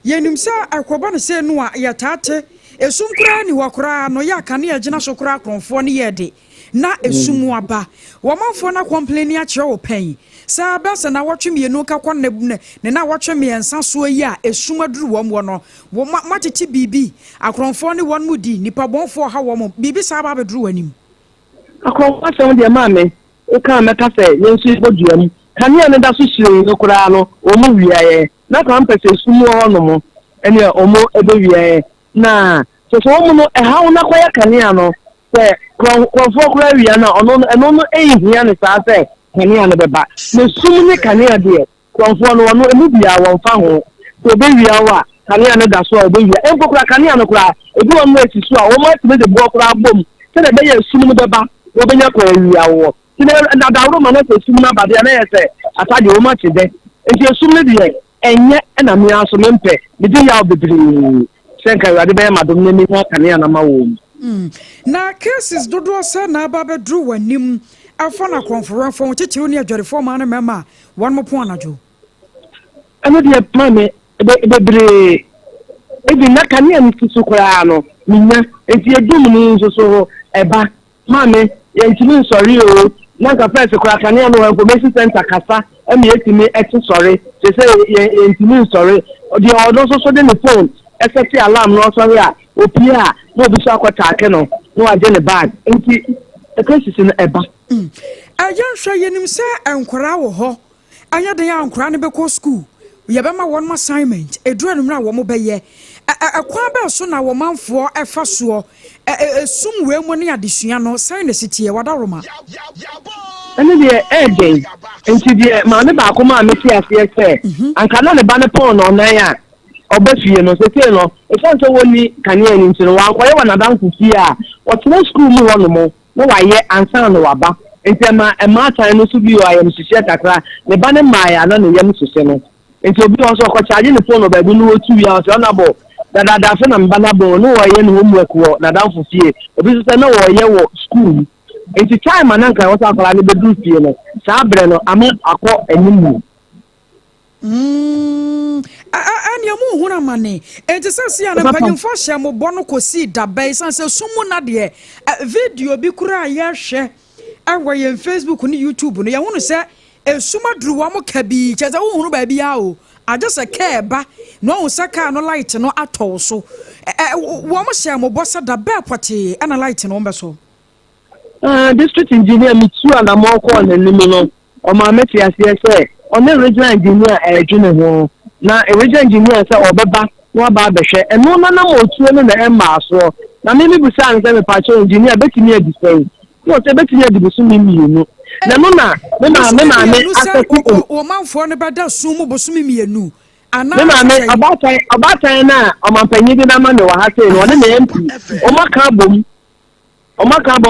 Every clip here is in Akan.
yenim sa akoba no se no a yatate esum kura ni wakura no ya kane agina so kura kronfo ne yede na esum aba womanfo na complain ya kire wo pen sa ba se na wotwemienu ka kwanne ne na wotweme ensa so yi a esum aduru wo no wo matete bibi akronfo ne won mudi nipa bonfo ha wo mo bibi sa ba beduru wanim akronfo se de mame o kan meka se yensu boduam kane ne da so hire no kura no wo mo wiaye na kan pese esum wo no mo ene o mo ebewiaye na so mo no ha na kwaya kane ano se kronfo kura wia na ono no ehia ne sa se kania no beba na sumni kania de kronfo no no emu bia won fa ho to be wia wa kania no da so obe wia enko kura kania no kura ebi won no esi so a wo ma ti be de bo kura bom se de be ye sumni beba wo be nya kwa wia wo ti na da ro ma no se sumni ba de na ye se atade wo ma ti de enti sumni de enye na me aso mempe de de ya obediri senka ya de be ma dom ne mi kania na ma wo na cases dodo sa na ba be dru wanim afana conference for tete ni adware for man mema one mo pon anajo ano de mame bebre ebi na kania ni su kura no minya enti edum ni so eba mame ye ntimi sorry o na ka first kura kania no information center kasa emi etimi eti sorry se ye ntimi sorry the order so de the phone set alarm no sorry a opia no bi so akwata ake no aje ne bag enti the crisis in eba ayan hwa yenim se enkora wo ho anya den ankora ne be ko school ye be ma won assignment edura no na wo mo be ye akwa be so na wo manfo efa so sum we mo ne adesua no sign city e wadaroma ene de again enti de ma me ba ko ma me ti ase se anka na ne ba ne pon no nan ya obafie no se te no e fa nso woni kania ni ntino wa ankoye wa na dan kufi a o tena school mu ho no mo no wa ye ansan no waba enti ma tan no so bi wa yem hihye kakra ne ba ne maaya na ne yem hihye no enti obi o so ko charge ne phone no ba bi no otu ya so na bo da fe na mba na bo no wa ye no homework wo na dan fufie obi so se na wo ye wo school enti time ananka wo sa akala ne be du fie no sa bre no ama akọ animu ani amu huna mane enti sase ana panyimfo hye mo bo no kosi dabai sanse sumu na de video bi kura ya hwe awa ye Facebook ni YouTube no ya hunu se esuma duru wa mo kabi cheze wo hunu ba bia o ajose keba no hu saka no light no atọ so wo mo hye mo bo se dabai pote ana light no mbe so district engineer mi tu ana mo ko na nimi no o ma meti ase se on regional engineer edwene ho na regional engineer se obeba no ba behwe eno na mo tuo no na emma so na me bi busa an se me pa engineer betimi adisai no se betimi adibusu mi mienu na no na me aseti o manfo ne beda sumu bosu mi mienu ana me abatan na o manpanyi bi na ma ne wa ha se no ne na MP o maka bom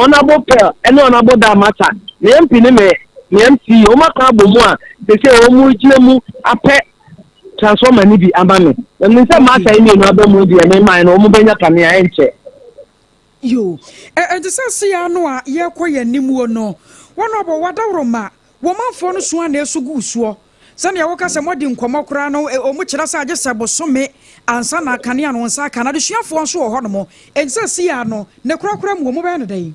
ona bo pe ene ona bo da mata na MP ne me MC o maka bom a se o mu gire mu apẹ transformer ni bi abame na me se mata ni no abamu di na mai no o mu benya kamea enche yo ejisase ya no a ye koye nimu no wono bo wadawroma wo manfo no so na esugu suo sane ya woka se modi nkomokora no o mu kira sa agese bosome ansa na kane anu nsa kana de suafo nso ho no mo ejisase ya no ne kurakura mu mo be no dai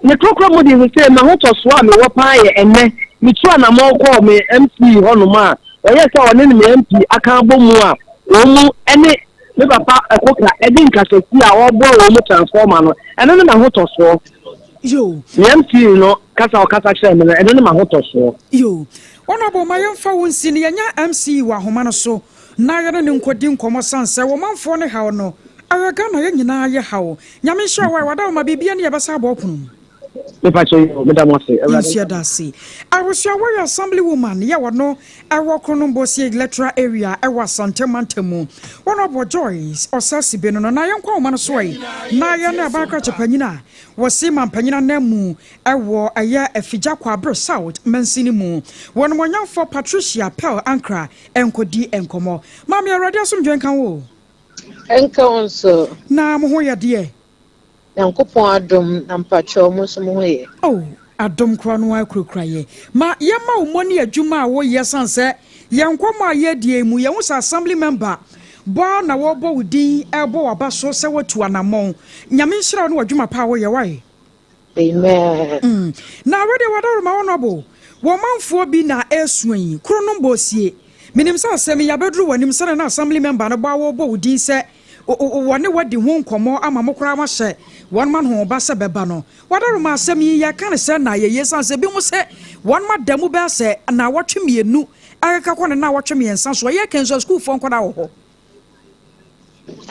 ne kurakura mu di se na ho to so a me wo paaye enne mi tu ana mo ko me MC ho no ma o ye se woni ne MP aka bomu a wo mu ene me papa ekoka edi nkasesi a wo bo wo mu transformer no ene na ho to so yo MC no kasa o kasa kire me ene na ho to so yo ona bo mayemfa wonsi ne nya MC wa homa no so na yere ne nkodi nkomo sanse wo manfo ne hawo no awega na ye nyina ye hawo nyame hye wa wada ma bibia ne ye besa abo opunu me pacho yo me da mo se everybody awosua warrior assembly woman ye wono ewo krono mbosi electoral area ewa santemantemu wono bo Joyce osasi be no na yenkwa wo man so yi na ye na abaka chapanyina wosi mampanyina namu ewo aya afija kwa Abro South mansini mu wono monyamfo Patricia Pearl Ankra enkodi enkomo mama ya radio asomdwen kan wo enka onso na mo ho ya de Yankopon adom na mpacho mo so mo ye adom kra no akurukra ye ma ye ma wo moni adwuma wo ye sanse Yankoma yedie mu ye wo assembly member bo na wo bo wudin ebo waba so se watu anamon nyame nhira no wadwuma pa wo ye wai amen na wede wadaro ma wonobo wo manfo bi na esuan krono bosie minim sa asem ya bedru wanim se na assembly member no bo wo bo wudin se wone wadi ho nkomo ama mokora ma hye one man ho ba se beba no wadaro ma asem yi ya kan se na ye yesan se bi mu se one man damu be se na watwemienu aka kone na watwemiensa so ye kenso school fo nkoda wo ho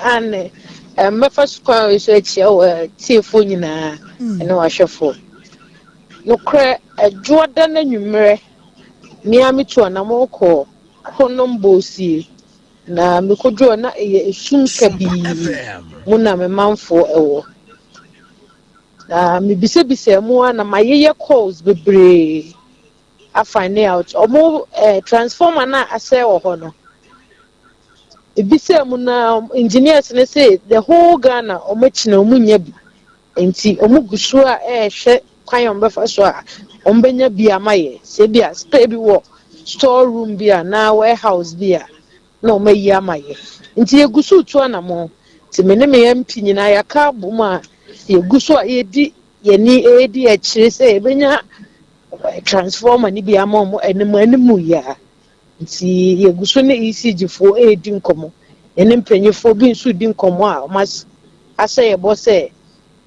ane my first call is tifo nyina ene wahwefo no kre Jordan anwumre miami to na moko konombosi na mekodwo na esumka bi muna me manfo ewo na mebise mu na mayeye calls bebre I find out omo transformer na ase wo ho no ebise mu na engineers ne say the whole Ghana omachina omunya bi enti omugusu a hwe kwan ombefa so a ombenya bi amaye se bia stay bi wo store room bi na warehouse bi na omayi amaye enti egusu tu anamo ti mene me MP nyina ya ka buma egusu a yedi yeni edi a kire se ebenya transformer ni bi amom enemu ya nti yeguso ne ECG fo edi nkomo ene mpanyefo bi nso di nkomo a mas aseye bo se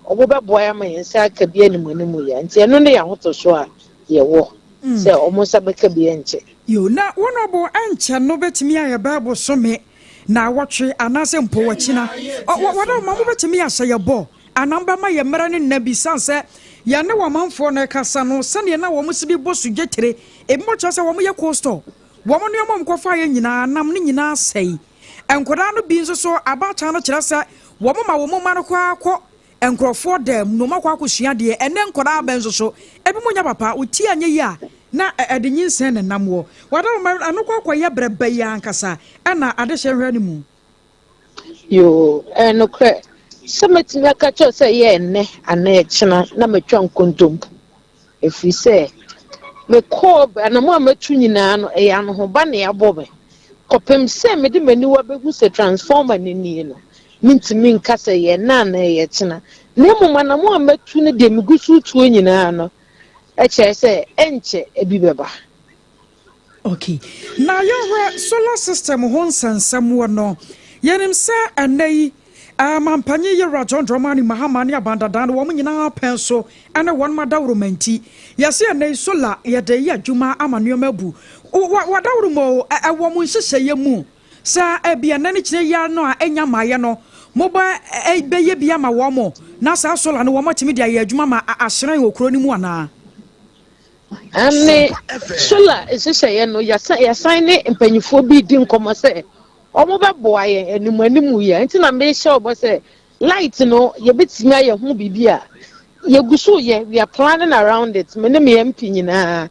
obobeboa ya mayensa aka bi animu ya nti eno ne ya hoto so a ye wo se omosa beka bi enche yo na wonobo enche no betimi aye bible so me na wotwe anase mpo wachina wada ma mo betimi aseye bo anamba ma ye mera ne nabi sanse ya ne wo manfo na kasa no sane na wo musibi bosu getere e mo cha se wo mo ye costo wo mo ne mo mkofa ye nyina nam ne nyina sei enkoda no bi nso so abacha no kire se wo mo ma wo mo ma no kwa akọ enkrofo dem no makwa akosua de ene nkoda abenso so ebi mo nya papa oti anye ya na edinyin sen ne namwo wada anokwa akwa breba ya ankasa na adehye hwe ne mu yo enokre semeti na kacho se ye ne ana echina na metwa nkontom efi se me ko na mo ametu nyina no e ya no ho ba ne ya bobe kopem se me de mani wa begu se transformer ne ni no mintimi nkasa ye na ye china ne mo na mo ametu ne de migusu tuo nyina no e che se enche ebi beba okay na your solar system ho nsensam wo no yenim se anai mampanye yera John Dramani Mahamani abandadan wo nyina penso ene won madawro manti yase anai solar yede ya dwuma amanuo mabu wadawro mo ewo mu nhyehyeye mu sa ebia nane kire ya no a enya maye no moba beye bia ma wo mo na sa solar no wo matimi dia ya dwuma ma ahyeran okro ni mu ana ane solar nhyehyeye no ya sign empanyifo bi di nkomo se omo beboa ye animu ya nti na me hye obo se light no ye betimi aye ho bibia ye gusu ye we are planning around it me ne me MP nyina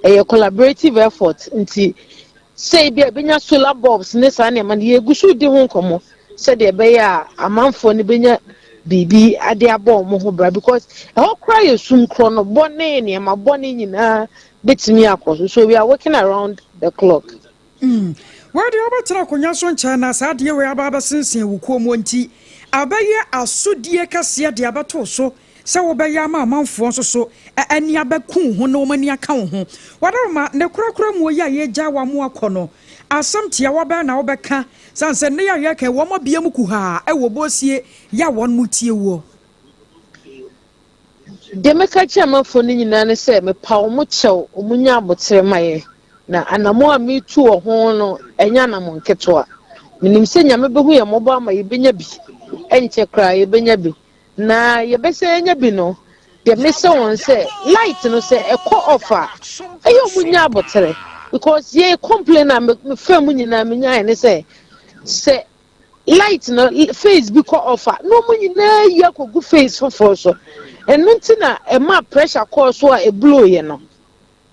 a collaborative effort nti say bia benya solar bulbs ne sa na ma ye gusu di ho nkomo said the bear a month for the benya bibi ade abo mo ho bra because how cry sum chrono bonne ne ma bonne nyina betimi akọ so we are working around the clock where the obatara konya so ncha na sa de we aba sensen wo komo nti abaye asodie kase de abato so se wo be ya ma manfo so so ani abaku ho no mani aka ho wadarma ne kurakura mu ya ye gya wa mu akọ no asam tia wo ba na wo beka sanse ne ya ye ke wo mo bia mu ku ha e wo bosie ya won mu tie wo de meka chama fo ni nyina ne se me pa wo mo chew omunya abotere maye na anamo a me tu wo ho no enya na mo nketo a minim se nyame behu ye mobo ama ye benya bi enche kra ye benya bi na ye bese enya bi no de me se won se light no se ekọ offer eyo munya abotere because ye complain na me fam nyina me nya ne se light no face bi ko offer no mu nyina ya kogu face for so enu ntina e ma pressure call so a blow ye no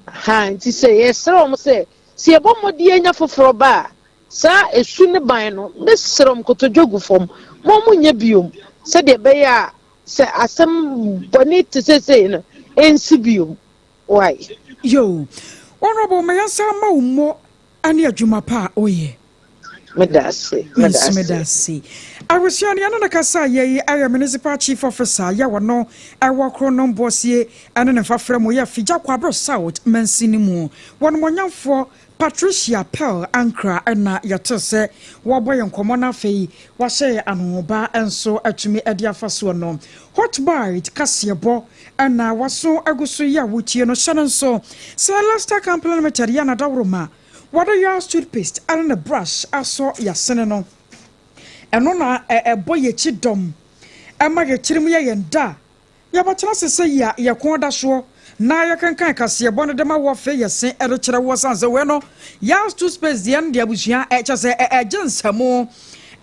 ha nti se yesrom se se ebomodi anya foforo ba sa esu ne ban no be srom kotodwogu fom mo munya biom se de be ya se asem bonite se no ensi biom why yo honorable mayasa ma ummo ani adwuma pa oye medasi awusiani ana kasa ye aya municipal chief officer ya wono ewo krono bosie ane ne fafra mu ya fija kwabro south mansini mu wono monyamfo Patricia Pearl ACCRA na yatose waboye nkomo na fei wahye anoba enso atumi ade afaso no hot bite kasebo na waso aguso ya wutie no hyene nso Celesta complimentary ya na dawroma wada ya toothpaste and a brush aso ya sene no eno na boye chidom ama ye chirim ye yenda ya batena sese ya yakonda so na ya kankan kase bo ne dema wo fe yesen ere kire wo sanse we no ya toothpaste de and de abusua chese agensamu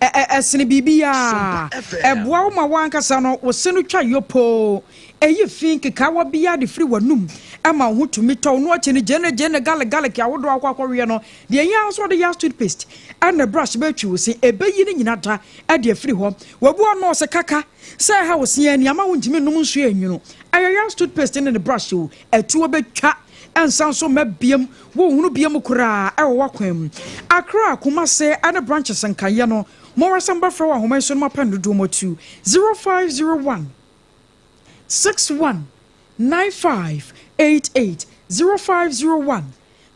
esene bibia eboa wo ma wankasa no wo senu twa yopo eyi fin keka wa bia de free wanum ama ho tumi to no ache ne gene gale kia wodo akwakowe no de yan so de ya toothpaste and the brush be twi wo se ebeyi ne nyina da e de free ho wabu no se kaka se ha wo se ani ama wo ntimi num nso enwunu ayaya toothpaste and the brush wo etu betwa ensan so mabiem wo hunu biem kura e wo wakwam Accra Kumase and branches nkaye no more samba for wa homa so ma pandodo mo 0501 619588 0501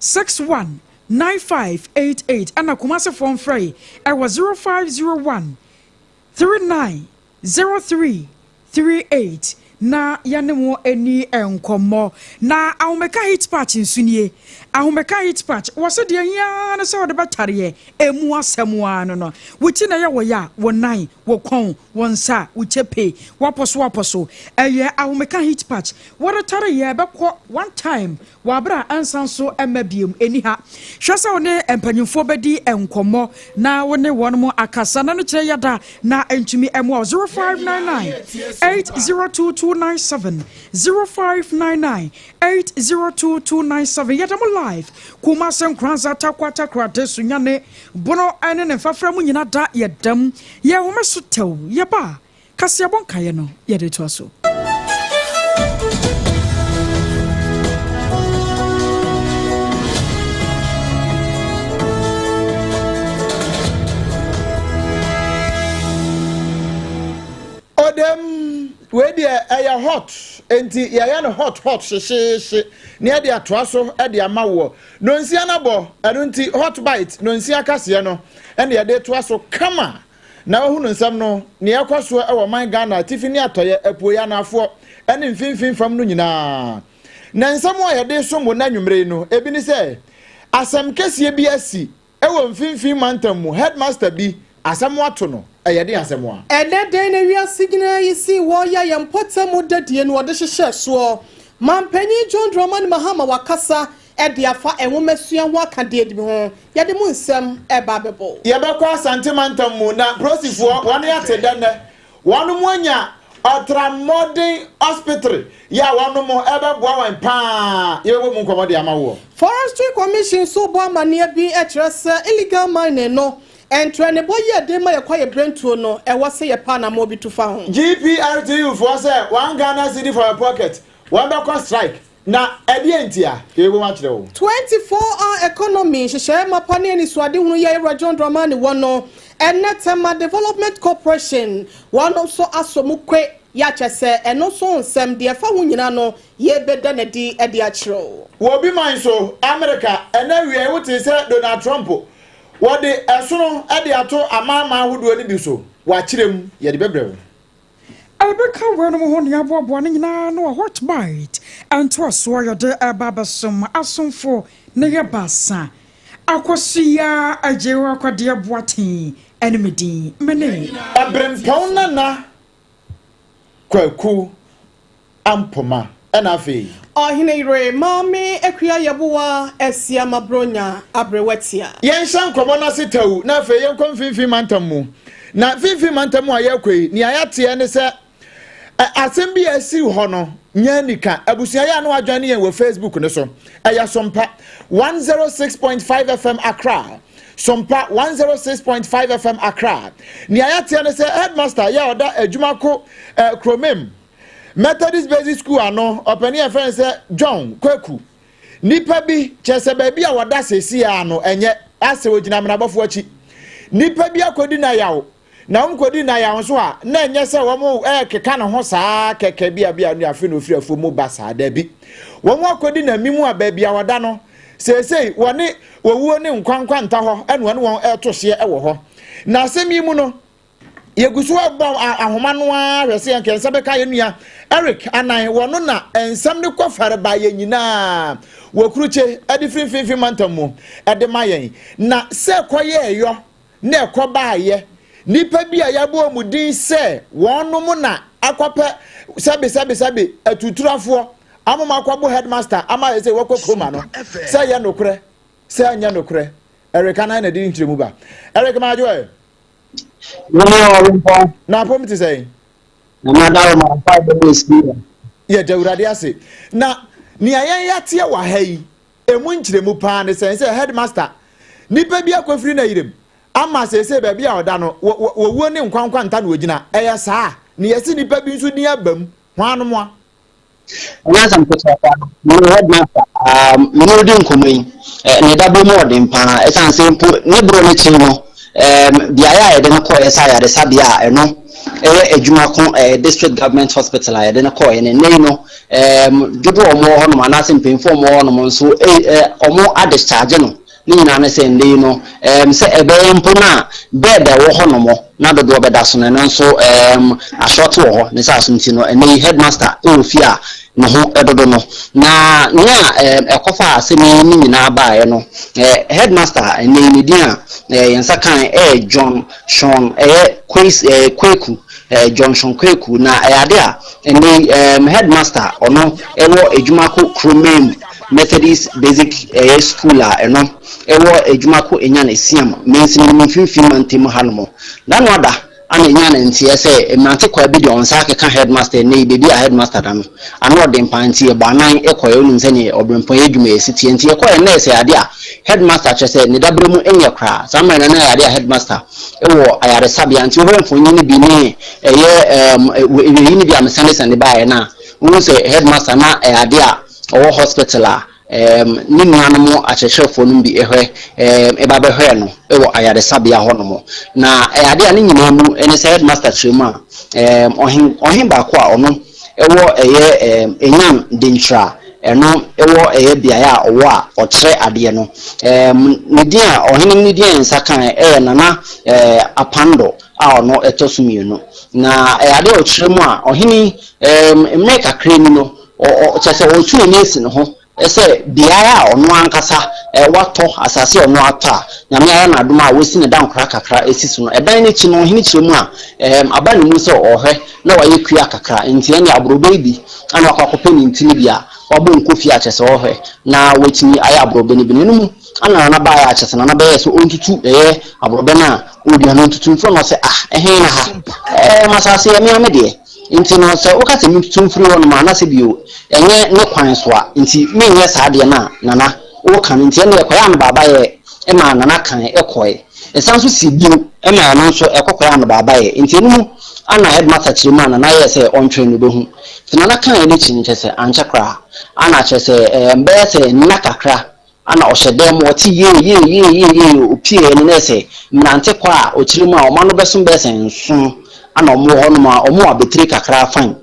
619588 and Kumase phone free I was 0501 390338 na yanemu eni enkomo na ahomeka hit patch nsunie ahomeka hit patch wose de ya na se wode batare emu asemu no wuti na ye wo ya wo nan wo kon wo nsa wo chepe waposo eye ahomeka hit patch wode tare ye bekọ one time wabra ansanso emabiem eni ha hwese wone empanyimfo bedi enkomo na wone wonmo akasa na no kire yada na entumi emu 0599 802297 0599 802297 yadamu live Kumase nkranza takwata krate sunyane bono ane ne fafra mu nyina da yedam ye wo mesotew ye ba kase bonkaye no ye de to so Odem we dey hot enti ya no hot she ne dey atoaso e dey amawo no nsia na bo eno nti hot bite no nsia kase no ene ya dey toaso kama na ohu no nsam no ne yakoso e wo man Ghana tifini atoye apuoya na afo ene mfimfim fam no nyina na nsam o ya dey so mo na nwumre no ebi ni se asam kese bi asi e wo mfimfim mantam mu headmaster bi asam wato no ayade asemwa edede na wi asigina yisi wo ya yempota mu dadie no de hyehyɛ so mampanyi John Dramani Mahama wakasa ede afa enwomesua ho akade de ho yade mu nsɛm eba bebo yebekwa santimantam mu na prosifo wone atedane wonu mu anya ultramodern hospital ya wonu mu ebeboa wan pa yebo mu nkomode amawo Forestry Commission so bo amane bi ekyerese illegal mining no Entwene boye adema yakwaye brentuo no ewase ye pa na mo bi tufa ho GPRTU for say one Ghana city for your pocket one back strike na edientia ego ma kire wo 24-hour economy hyehyɛ mapane ni suade hunu ye John Dramani wono Enetema Development Corporation wono so asomukwe ya kyese eno so nsem de fa ho nyina no ye beda na di edi akiro wo bi man so America enawie wote say Donald Trump what the esono e de ato amama ahodo ni bi so wa kirem ye de bebrew Albeka wenu mo honi aboabo ne nyina no hot bite anto aso ye de ababasom asomfo ne ye basa AKOSUA AGYEIWAA KWADIE BOATENG enemedi mene ABREMPONG-NANA KWAKU AMPOMAH enafe Oheneyere mame AKUA YEBOAA ASIAMA bronya ABREWATIA yen shan komo na sitawu na fe yen kom finfin mantamu na finfin mantamu ayekwe ni ayate ne se asem bi asi ho no nyanika abusia ya no adwane yen wo Facebook ne so eya Sompa 106.5 FM Accra Sompa 106.5 FM Accra ni ayate ne se headmaster ya oda adwumako kromem Methodist Basic School ano opani friend say John KWAKU nipa bi chese baby a wada sesi ano enye ase ogina mnabofo achi nipa bi akodi na yawo na nkodi na yawo so a na enye se wo keka ne ho saa keke bia no afi no firi afo mu basa da bi wo akodi na mimu a baby a wada no sesei woni wowuo ne nkwankwa nta ho ene won eto hye ewo ho na asemi mu no yegusu aba ahoma no a hwese enke nsabeka ye nua Eric anan wono na ensam ne kofare ba ye nyina wokuruche edi finfinfin mantamu edi mayen na se koye yo na ekoba ye nipa bi a yabo mudin se wono mu na akope sabe atuturafo amoma akwabo headmaster ama se wokokroma no se ye nokure se anya nokure Eric anan na di ntiremu ba Eric majo na pomiti say na madam ma fa de school ye dawurade ase na ni ayen yatie wa hayi emu ntiremu pa ne say headmaster nipa bi akofiri na yirem ama say ba bi a oda no wo ne nkwankwa nta na ogina eya saa ni yesi nipa bi nso ni abam hwanu mo na sam ko ta no headmaster no din komai ne da bo mo din pa esan se ne bro ne chi no biaya de na ko esa ya de sabia eno ejuma kon district government hospital ya de na ko ene nei no dodo omo ho no manase mpemfo omo ho no nso omo adischarge no ni nyina na se nei no se ebe mpo na bed wo ho no mo na dodo obeda so no nso ashort wo ho ne sa asumti no ene headmaster ofia no ho edodo no na nya ekofa asemi ni nyina baaye no headmaster ene ni dia yensa kan John Sean KWAKU John Sean KWAKU na ade a ene headmaster ono ewo ejumako Kromem Methodist Basic School a eno ewo ejumako enya na ASIAMA mensin mu finfin mantem halmo na no ada ana enya na ntie se mante kwa bi de onsa ka headmaster ne bebi a headmaster da no ano de mpanti e banan ekoyo nu nse obrempon edwuma esiti ntie ekoyo na ese ade a headmaster chese ne dabremu enye kra sama na na ade a headmaster ewo ayare sabia ntie ho mfonyi ne bi ne eye ni bi amsane sane baaye na wo se headmaster na ade a owo hospital a ni nuanom achechefo no bi ehwe eba behwe no ewo ayare sabia ho no mo na ade a ni nyina mu ene se headmaster chema ohin ba ko a ono ewo enyam dentra eno ewo biaya owo a otre ade no ne dia ohin ne dia nsakan nana apando a ono etosumi no na ade otre mu a ohin emeka kreni no o chese o tu enesi no ho ese biaya ono ankasa wato asase ono ata nyame ya na adoma a wosi ne dan kakra esisu no edan ne chi no hini chiremu a aba ne mu so ohwe na waye kua kakra enti ene abrobe bi ana akwakope ni ntini bia wabo nkofi achese ohwe na wetini aye abrobe ne bi ne mu ana na ba ya achese na ba yeso ontutu abrobe na odi na ontutu mfo no se na ha masase ya mi amede inti no se okate mtutu mfiri wono ma na se bio enye ne kwan so a inti me nye saade na nana o kan inti ene ekoya na baba ye e ma nana kan ekoye esanso si bio e ma no so ekokoya na baba ye inti enu ana headmaster chirima na ye se ontwe no behu nana kan ene chin chese anchakra ana chese mbe se nakakra ana ohyedem woti ye opie ene na se mnante kwa o chirima o ma no beso mbe se nso ana omo ho no ma omo abetri kakra fan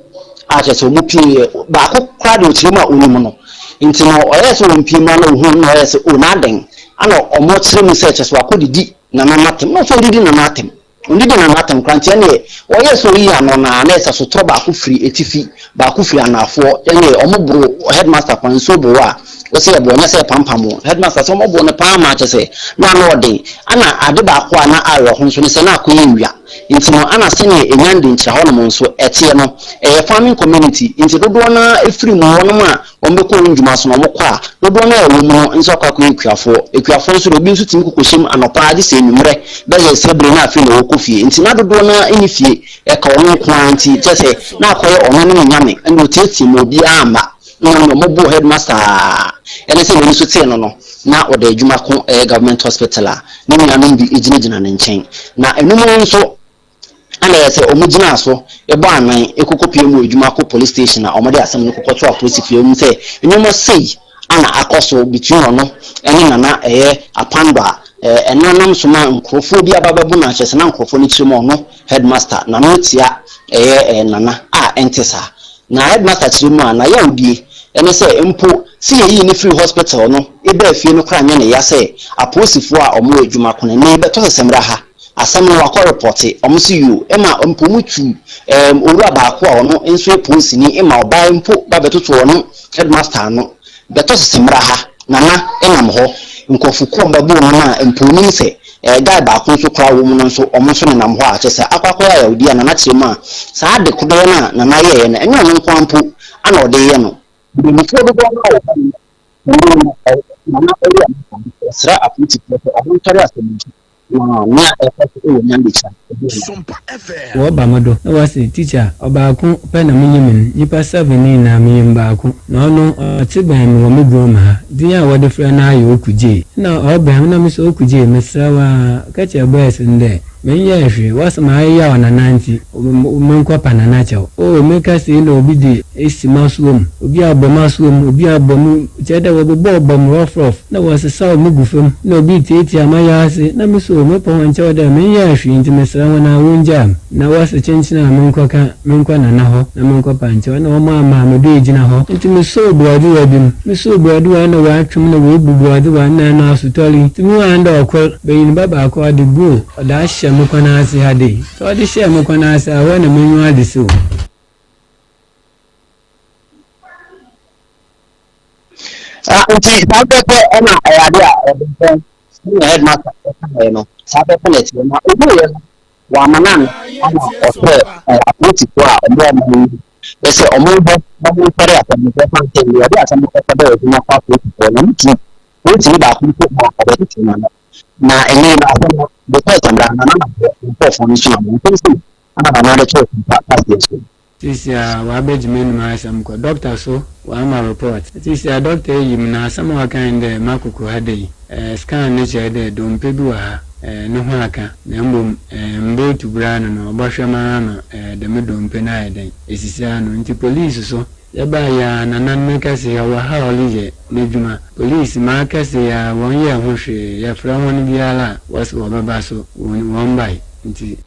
a chese omo pie ba ko kra de ochirima onimu no nti no oyese ompie ma no hu no oyese onaden ana omo chirima se chese wa kodidi na nanatem no so didi na nanatem ondidi na nanatem krantie ne oyese oyi ano na na ese so to ba ko firi etifi ba ko firi anafo ene omo bro headmaster kwan so bo wa wose ebo nya se pampamo headmaster so omo bo ne pa ma chese na na odin ana ade ba ko ana ayo ho so ne se na akoye nwia nti no ana sene enyande nkyira ho no nso etie no farming community nti dodo na efiri mu ho no a ombeko ndwuma so no mokwa dodo na ewo mu nso akwa ekuafo nso obi nso tim kokohyem anopa ade se enumere beze sebre na afi na wokofie nti na dodo na enifie ka ono kwa nti tese na akoye ono ne nyame eno tieti mo bi amba no mobo headmaster ene se woni so tie no na oda adwuma ko government hospital a ne nyina no bi ejinejina ne nchen na enum nso ana yese omugina so ebo anan ekokopie mu adwuma ko police station na omode asem no kokoto apolice fie mu se enum sei ana AKOSUA between ono ene nana apanda enanam soma nkrofo bi abababu na kyese na nkrofo ni kyeremo ono headmaster na no tia nana entesa na headmaster kyeremo na ya odie ene se empo si yi ni free hospital no ebe afie no kra nya ne ya se aposifo a omo adwuma kono ne beto semra ha asam no akọ report omo si you ema empo mutu owura baako a ono enso police ni ema oba empo ba betoto ono headmaster no beto semra ha nana enam ho nkofuko mbabu na emponi se guy baako so kra wo mu no so omo so nenam ho a kyese akwakọ ya odi na na kyema saa de kodo na nana ye na enyo no kwampo ana ode ye no the method of Sra aputi abutari asemi na Sompa FM wo bamado na wase teacher obaako pe na menyemen nipa 7 na menyembaako na ono tiban wo megrom ha dia wo de fra na ayo Okudie na oban na miso Okudie mesra wa kacha boys nde menye hwe wasama ya wana nanti menkwa panana chawo o meka se na obi de esimasuom obi abomasuom obi abomu chede wo bobom rough na wasesa omugufem na obi tete amaya ase na miso mepo wancha da menye hwe nti mesra wana wonja na wase chenchina menkwa nana ho na menkwa pancha na omo ama medo ejina ho nti miso obuadu wadim miso obuadu na watwum na wo bubuadu wa na asutoli timu anda okol beyin baba akwa de go oda mukwana asi hadi so adi share mukwana asi awe na menyu adi so nti sabepe ena ayade a headmaster no sabepe net no obuye wa manan ana ofe aputi kwa omo ese omo bo pare atam ko fante ni adi atam ko pare o ma kwa ko no nti nti ba ku ko ma ko be ti na ene na atam the time na na formation am nti ana na church pass this this wa benjamin masam ko doctor so wa ma report this doctor yim na sama wa kan de makuku hade scan ne che de do mpebi wa ne ho aka na mbom mbe tubra no obahwema no de me do mpe na eden esisi ano nti police so yaba ya nanan mekase ya wa hawlije nejuma police ma kase ya won ya hwehwe ya fra won biala was wo baba so won bai nti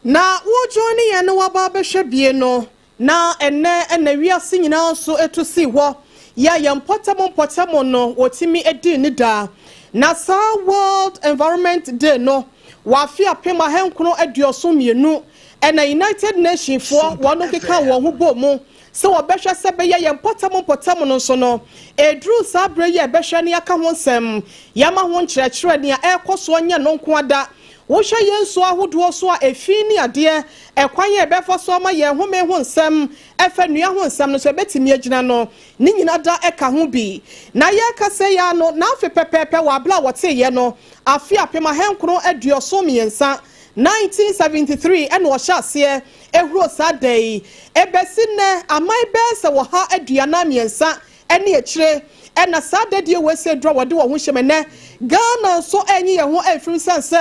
na wo join ye no waba behwe bie no na ene wiase nyina so etusi ho ya yempotamo no wotimi edi ni da na sa World Environment Day no wafi apema henkono aduoso mienu ena United Nations for wono keka wo ho bomu se wo behwe se be ye yempotamo no so no edru sabre ye behwe ne aka ho nsem yama ho nkyerɛkyerɛ ne ekoso anya no nko ada wo hwe yenso ahodo so a efini ade ekwan ye befo so ma ye home ho nsem efa nua ho nsem no so betimi agina no ni nyina da eka ho bi na ye kase ya no na afi pepepe wa bla wote ye no afi apema henkro aduoso miensa 1973 and wo hyase ehuro sadai ebesine amai bese wo ha aduana miensa ene ekire ena sadade we se dro wode wo ho hyemene Ghana so enyi ye ho afiri sanse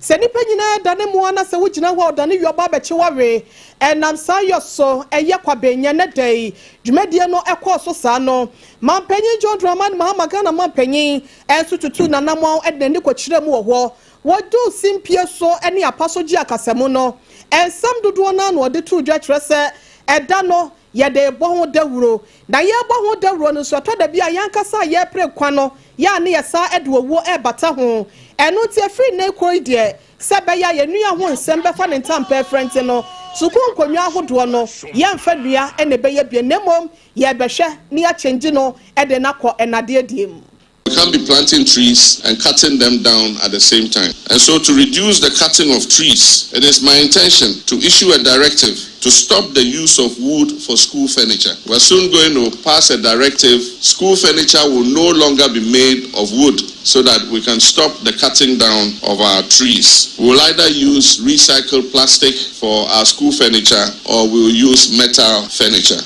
se nipa nyina da ne mo ana se wo gina ho da ne yoba be chiware enam sa yoso eye kwabenya ne dai dwumadie no ekoso sa no mampanyin John Dramani Mahama Ghana mampanyin enso tutu na namo edene ko kirem wo ho wodu simpie so ene apaso gi akasemo no ensam dodo na no de tu dwa kyerese eda no ye de bo ho dawuro na ye bo ho dawuro no so to da bia yankasa ye pre kwa no ya ne ye sa edowo e bata ho enu tie free na KWAKU sebe ya ye nua ho nsem be fa ne ntampa front no suku nkonwa ahodo no ye mfa nua ene be ye bia nemom ye behwe ne ya change no e de nakọ enade adiem. We can't be planting trees and cutting them down at the same time. And so to reduce the cutting of trees, it is my intention to issue a directive to stop the use of wood for school furniture. We're soon going to pass a directive. School furniture will no longer be made of wood so that we can stop the cutting down of our trees. We will either use recycled plastic for our school furniture or we will use metal furniture.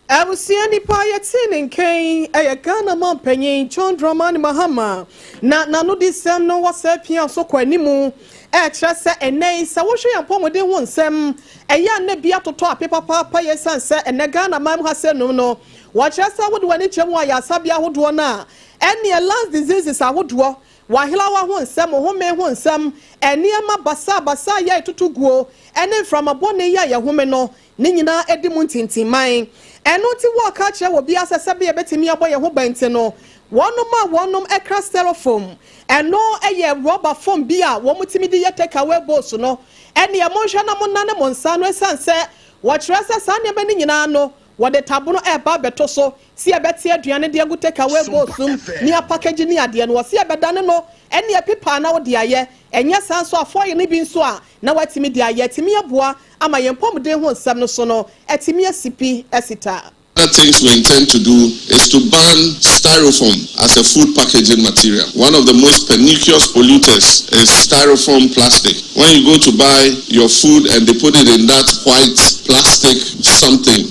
Abusiani Payatin Kane, a Ghana man penny, John Dramani Mahama. No disem no was a pian so quanimu. Extra and nay, so what she upon with the one sem. A young nebia to talk paper papa, yes, and say, and a Ghana man has said no. Watch us, I would want it, Waya Sabia would wanna. Any last diseases I would do. Wahilawa won some, home won some, and near my basa ya to go, and then from a bonne ya woman no, Nina Edimuntin mine. And not to walk catcher will be as a sabi a betting me aboy a hobanteno. One ACCRA styrofoam, and no a year rubber foam beer, one with me take away boss no. And the emotion among Nana Monsano sunset, what Rasa Sanya Beninano, what the tabuno air barbetoso, see a betia Diana dear good take away bossum, near packaging near the and was here bedanano, and near pipa now dear, and yes, I saw for you living soa, now at me dear yet me a bois, and my AMPOMAH sono, at me a CP esita. Other things we intend to do is to ban styrofoam as a food packaging material. One of the most pernicious polluters is styrofoam plastic. When you go to buy your food and they put it in that white plastic something,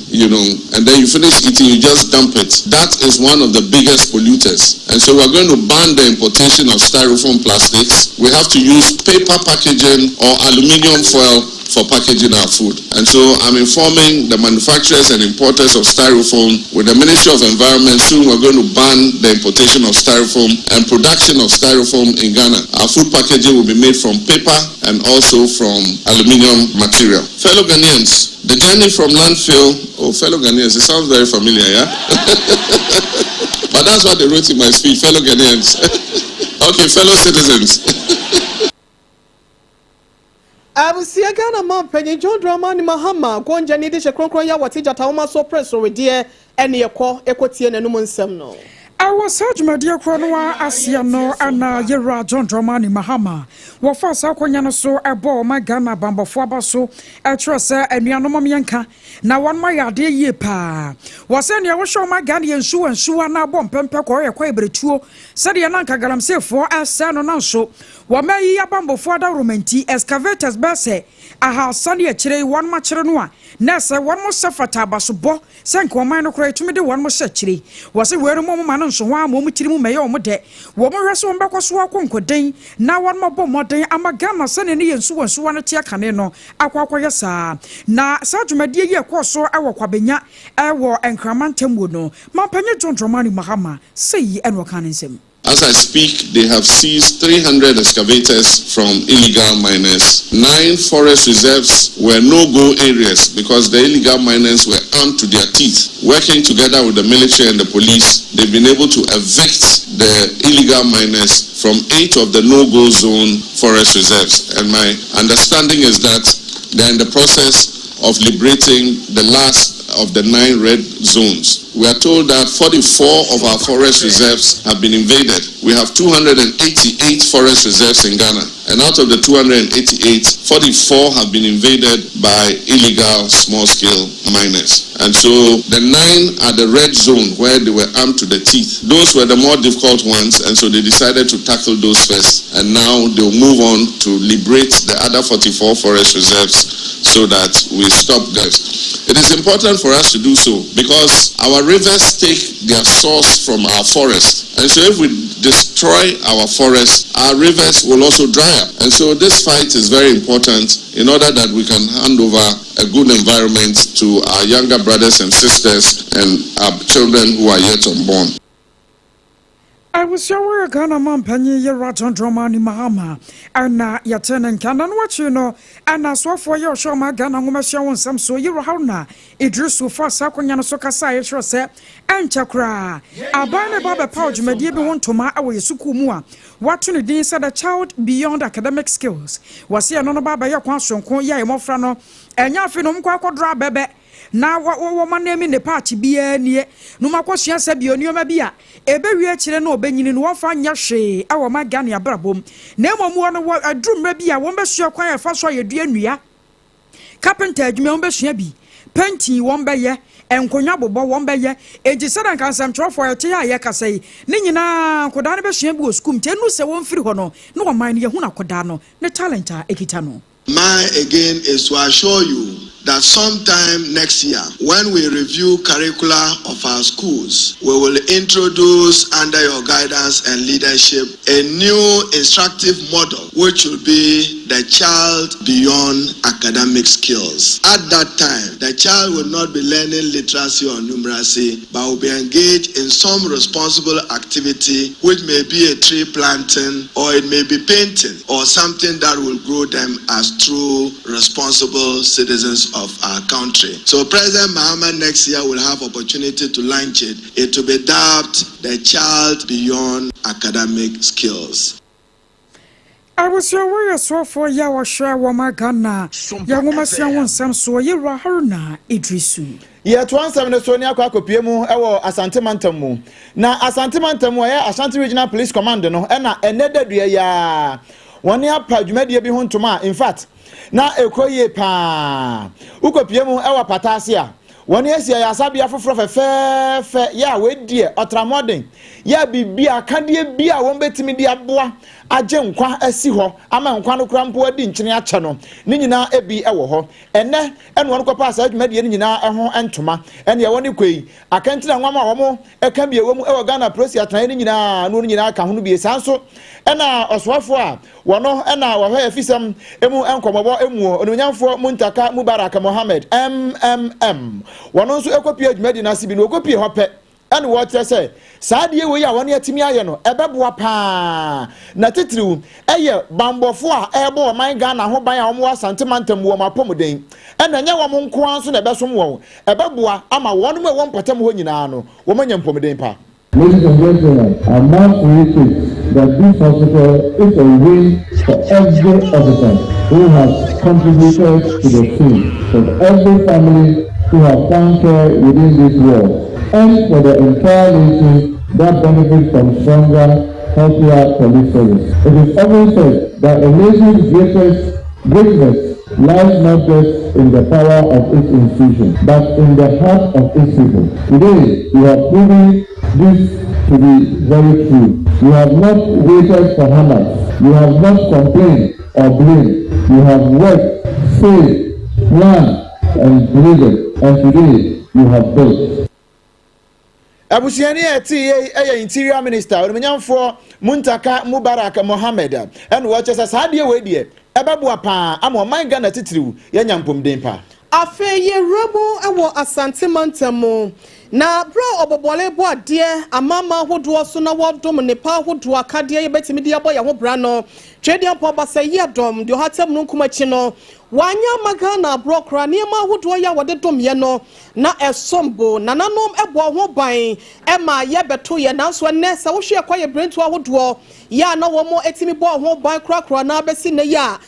and then you finish eating, you just dump it. That is one of the biggest polluters. And so we're going to ban the importation of styrofoam plastics. We have to use paper packaging or aluminium foil for packaging our food. And so I'm informing the manufacturers and importers of styrofoam with the Ministry of Environment. Soon we're going to ban the importation of styrofoam and production of styrofoam in Ghana. Our food packaging will be made from paper and also from aluminium material. Fellow Ghanaians, the journey from landfill, fellow Ghanaians, it sounds very familiar, yeah? But that's what they wrote in my speech, fellow Ghanaians. Okay, fellow citizens. I will see a Ghana man penny John Dramani Mahama, Gonja Nidisha Croncroya, what is at Tauma so press or dear, and your call, Equotian and Numan Semno. I was such my dear Cronoa, ASIAMA, and Yera John Dramani Mahama. What for Sakonyana so a ball my Ghana Bamba Fabaso, a trusser, and Yanomamianka. Now one my idea ye pa. Was any I will show my Ghanaian shoe and shoe and now bomb pemper or a quabre two. Said Yananka Galam say for us, son on so. What may ye bambo for the romanti excavators basse? I have Sunday a chile one much renua. Nessa one more suffer tabaso, Sanko mine cry to me the one more setchly. Was it where a moment so one moment till may or mode. Woman wrestle back was walk on Kodie. Now one more bomb day, I'm a gamma sending and so on a tia caneno, AKOSUA sa. Na such my dear year so our quabenya, our and Cramantem would know. My penny John Dramani Mahama, say and wakanism. As I speak, they have seized 300 excavators from illegal miners. 9 forest reserves were no-go areas because the illegal miners were armed to their teeth. Working together with the military and the police, they've been able to evict the illegal miners from 8 of the no-go zone forest reserves. And my understanding is that they're in the process of liberating the last of the 9 red zones. We are told that 44 of our forest reserves have been invaded. We have 288 forest reserves in Ghana. And out of the 288, 44 have been invaded by illegal small-scale miners. And so the 9 are the red zone where they were armed to the teeth. Those were the more difficult ones, and so they decided to tackle those first. And now they'll move on to liberate the other 44 forest reserves so that we stop this. It is important for us to do so because our rivers take their source from our forest. And so if we destroy our forest, our rivers will also dry up. And so this fight is very important in order that we can hand over a good environment to our younger brothers and sisters and our children who are yet unborn. I was sure Ghana man penny Yera John Dramani Mahama, and Yaten and Canon what you know, and I saw for your show my Ghana woman show some so you were how it drew so far Sakonyana Sokasa, and ACCRA. Abana Baba Pouch, my dear, want to my away Sukumua. Watching the days said a child beyond academic skills was here no Baba Yaquanson, Koya, Mofrano, and Yafinom Quaco Bebe. Now what my name in the party be near no maquasia sabio near Mabia. Ebe we actually no benin in one fine yashe, our my Ghana brabum. Nemo one a dream maybe I won't be sure quite a fast way you dear. carpenter adwuma won besua bi painting won beye enkonya bobo won beye eji sadan kan sam trofo ye ya ye kasai ne nyina koda ne besua bi o school te nu se won firi ho no no man ye hu na koda no ne talent a ekita no. Mine again is to assure you that sometime next year, when we review curricula of our schools, we will introduce under your guidance and leadership a new instructive model, which will be the child beyond academic skills. At that time, the child will not be learning literacy or numeracy, but will be engaged in some responsible activity, which may be a tree planting, or it may be painting, or something that will grow them as true responsible citizens of our country. So President Mahama next year will have opportunity to launch it. It will be dubbed the child beyond academic skills. I was your warrior so for your share woman Ghana. Young woman someone some so you Haruna Idrisu. Ye 27 Sonia KWAKU mu ewo Asante Mantamu. Na Asante Mantamu ya Asante Regional Police Command no na enede dua ya. Woni apa dwumade bi ho ntoma in fact na ekoye pa ukopie mu ewa patase a woni asia ya sabia foforo fefefe ya wedie otramodern ya bibia kade bia won betimi di aboa agye nkwa asi ho ama nkwa no kura mpo adi nkyene ache no ni nyina ebi ewo ho ene won ko pass adwumade ni nyina eho entoma ene woni kwei akantina nwama wo eka bi ewo mu ewo Ghana Press atran ni nyina no nyina aka ho no bi sanso ena oswafo a wono ena wo hwe afisam emu enkomobo emu ononyamfo Muntaka Mubarak Mohammed wono nso ekopie adwumade na sibi no ekopie hope ene wo tie se saadie we ya woni atimi aye no ebeboa pa na titiriu eye bambofo a ebo man Ghana ho ban a wo Asante Mantam wo mapomden ene nya wo nko anso na ebesom wo ebeboa ama wono me wo mpatam ho nyina no wo manya mpomden pa. Ladies and gentlemen, I must reiterate that this hospital is a win for every officer who has contributed to the team, for every family who has found care within this world, and for the entire nation that benefits from stronger, healthier police service. It is often said that a nation's greatness lies not just in the power of its institution, but in the heart of its people. Today, we have proven this to be very true. You have not waited for hammers. You have not complained or blamed. You have worked, saved, planned, and delivered. And today, you have built. Abusiani eti interior minister onimnyamfo Muntaka Mubarak Mohammed and watches as hadie we die ebeboa pa ama man Ghana titiriu ya nyampomden pa afe ye rebo ewo Asante Mantam na bro obobole bo ade amama hodo so na wodom ne pa hodo akade ye betimi dia boy ho bra no twedian po basa ye dom de hatam no kumachi no wanya magana bro kra ne ma hodo ya wode dom ye no na esombo nananom ebo ho ban e ma ye beto ye nanso ne sa wo hwe kwaye brentu hodo ya na wo mo etimi bo ho ban kra na besi ne ya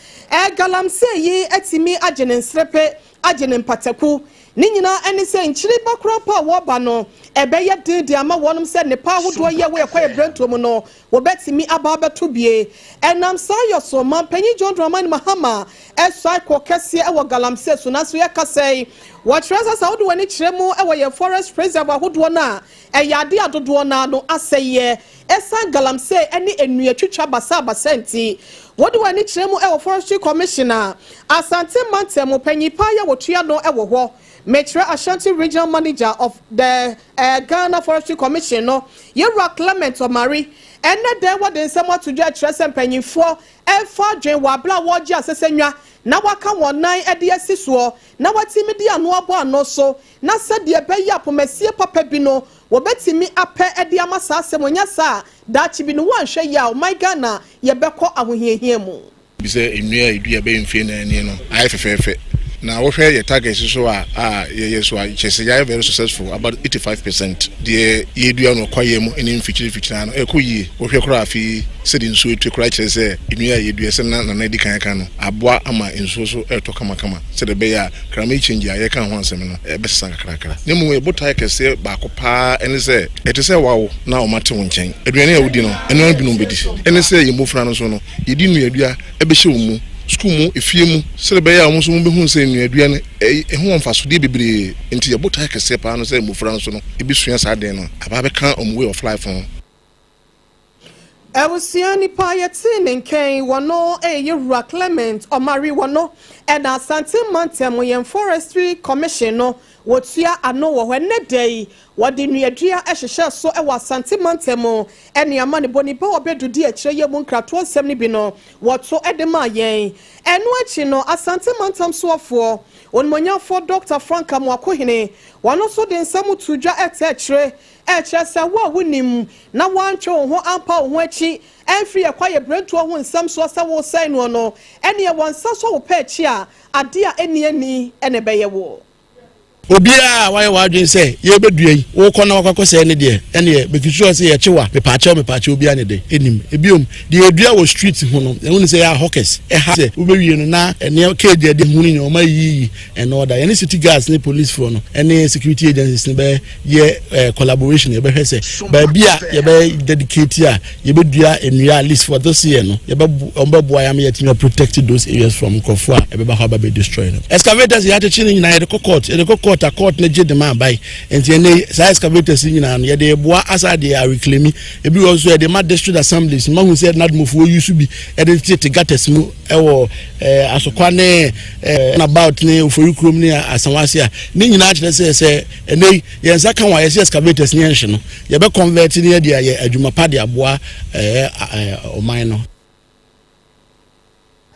galamse yi etimi agene nsrepe agene mpataku ni nyina eni se nchiri bakura pa wo ba no ebeye dede ama wonum se ne pa hodo ye we kwa ebrentom no wo betimi aba beto bie enam sa yoso man panyi John Dramani Mahama esai ko kese e wo galamse so na so ye kasei wo tresa sa wodo wani kiremu e wo ye forest preserve hodo na e yade adodo na no aseye esa galamse eni enu atwitwa basa enti wodo wani kiremu e wo forestry commissioner Asante Mantam panyi pa ya wo tua no e wo ho Metro Ashanti Regional Manager of the Ghana Forestry Commission no Yera Clement Omari and there what in someone to judge and penny for F4 Jane Wabla Waja Sesenua na waka 19 ediasisuo na watimi anu abo anoso na sadia be ya pomesie papa bino wo betimi ape ediama sa asemonya sa da chi bino wanhwe ya o my Ghana ye beko ahohiehie mu bi se enua edu ya be mfie na ani no ai fefefe na wo hwe ye target so a so a chese ya very successful about 85%. The yedu no kwaye mu eni mfichiri no ekoyi wo hwe kora afi sedi nso etu kora chese enua yedu ese na na di kan no aboa ama nso so eto kama se de be ya krama change ya ye kan ho ansem no be sesa kakrakra nemu e botai kese ba ko pa eni se etese wawo na o mate won chen aduane a wudi no eno bi no bedi eni se ye mofra no so no yedi nu adua e be hye wo mu school mu efie mu sɛ bɛyɛ a ɔmo so mo behu sɛ nnuadua no ɛho mfasodeɛ bebree nti yɛbota kɛseɛ paa no sɛ mmofra no so no ebi sua saa den no aba bɛka ɔmo way of life ho. Ewusia nipa yɛte ne nkɛn wɔno Yewura Clement Omari wɔno ɛna Asante Mantem yɛn Forestry Commission no wotua ano wɔ hɔ ne dai wɔde nuadua ɛhyehyɛ so ɛwɔ Asante Mantem ɛne ama ne boni ba obedudi akyire yɛ mu nkrato nsɛm ne bi no wɔto ɛde ma yɛn ɛno akyi no Asante Mantem soɔfoɔ onmonyafo Dr. Frank Amoakohene wɔno so de nsɛm to dwa ɛte akyire ɛkyerɛ wo wonim na wantwe ho ampa wo akyi ɛmfiri yakwaye brentu ho nsɛm so sɛ wo sɛn no ɛne wɔn nsa so wo pɛ akyi a ade a ɛni ɛne bɛyɛ wo Obia why wadwen say ye bedua yi wo kɔ na wakɔ sɛ ne de ɛne be kisua sɛ ye kyewa me paakyɛ obia ne de enim ebiom de edua wo street ho no ehun sɛ ya hawkers ɛha sɛ wo bewie no na ɛne cage de hu ni o ma yi and order any city guards ne police for no any security agencies ne be ye collaboration ye be hwɛ sɛ ba bia ye be dedicate a ye bedua enua at least for this year no ye be omba am ye to protect those areas from krofo a ye be ba ha ba be destroy no excavators ye ate chine nyina ye de court a court na gye demand by enti ene sa excavators nyina no ye de boa asa de a reclaim ebi also ye de ma district assemblies ma hu say nadmofo use bi e de tete gates mu ewo asokwa ne about ne oforikrom ne asanwase a ne nyina akere say ene ye nsa kan wa ye excavators ne nhye no ye be convert ne ye de ye adwuma pa de aboa oman no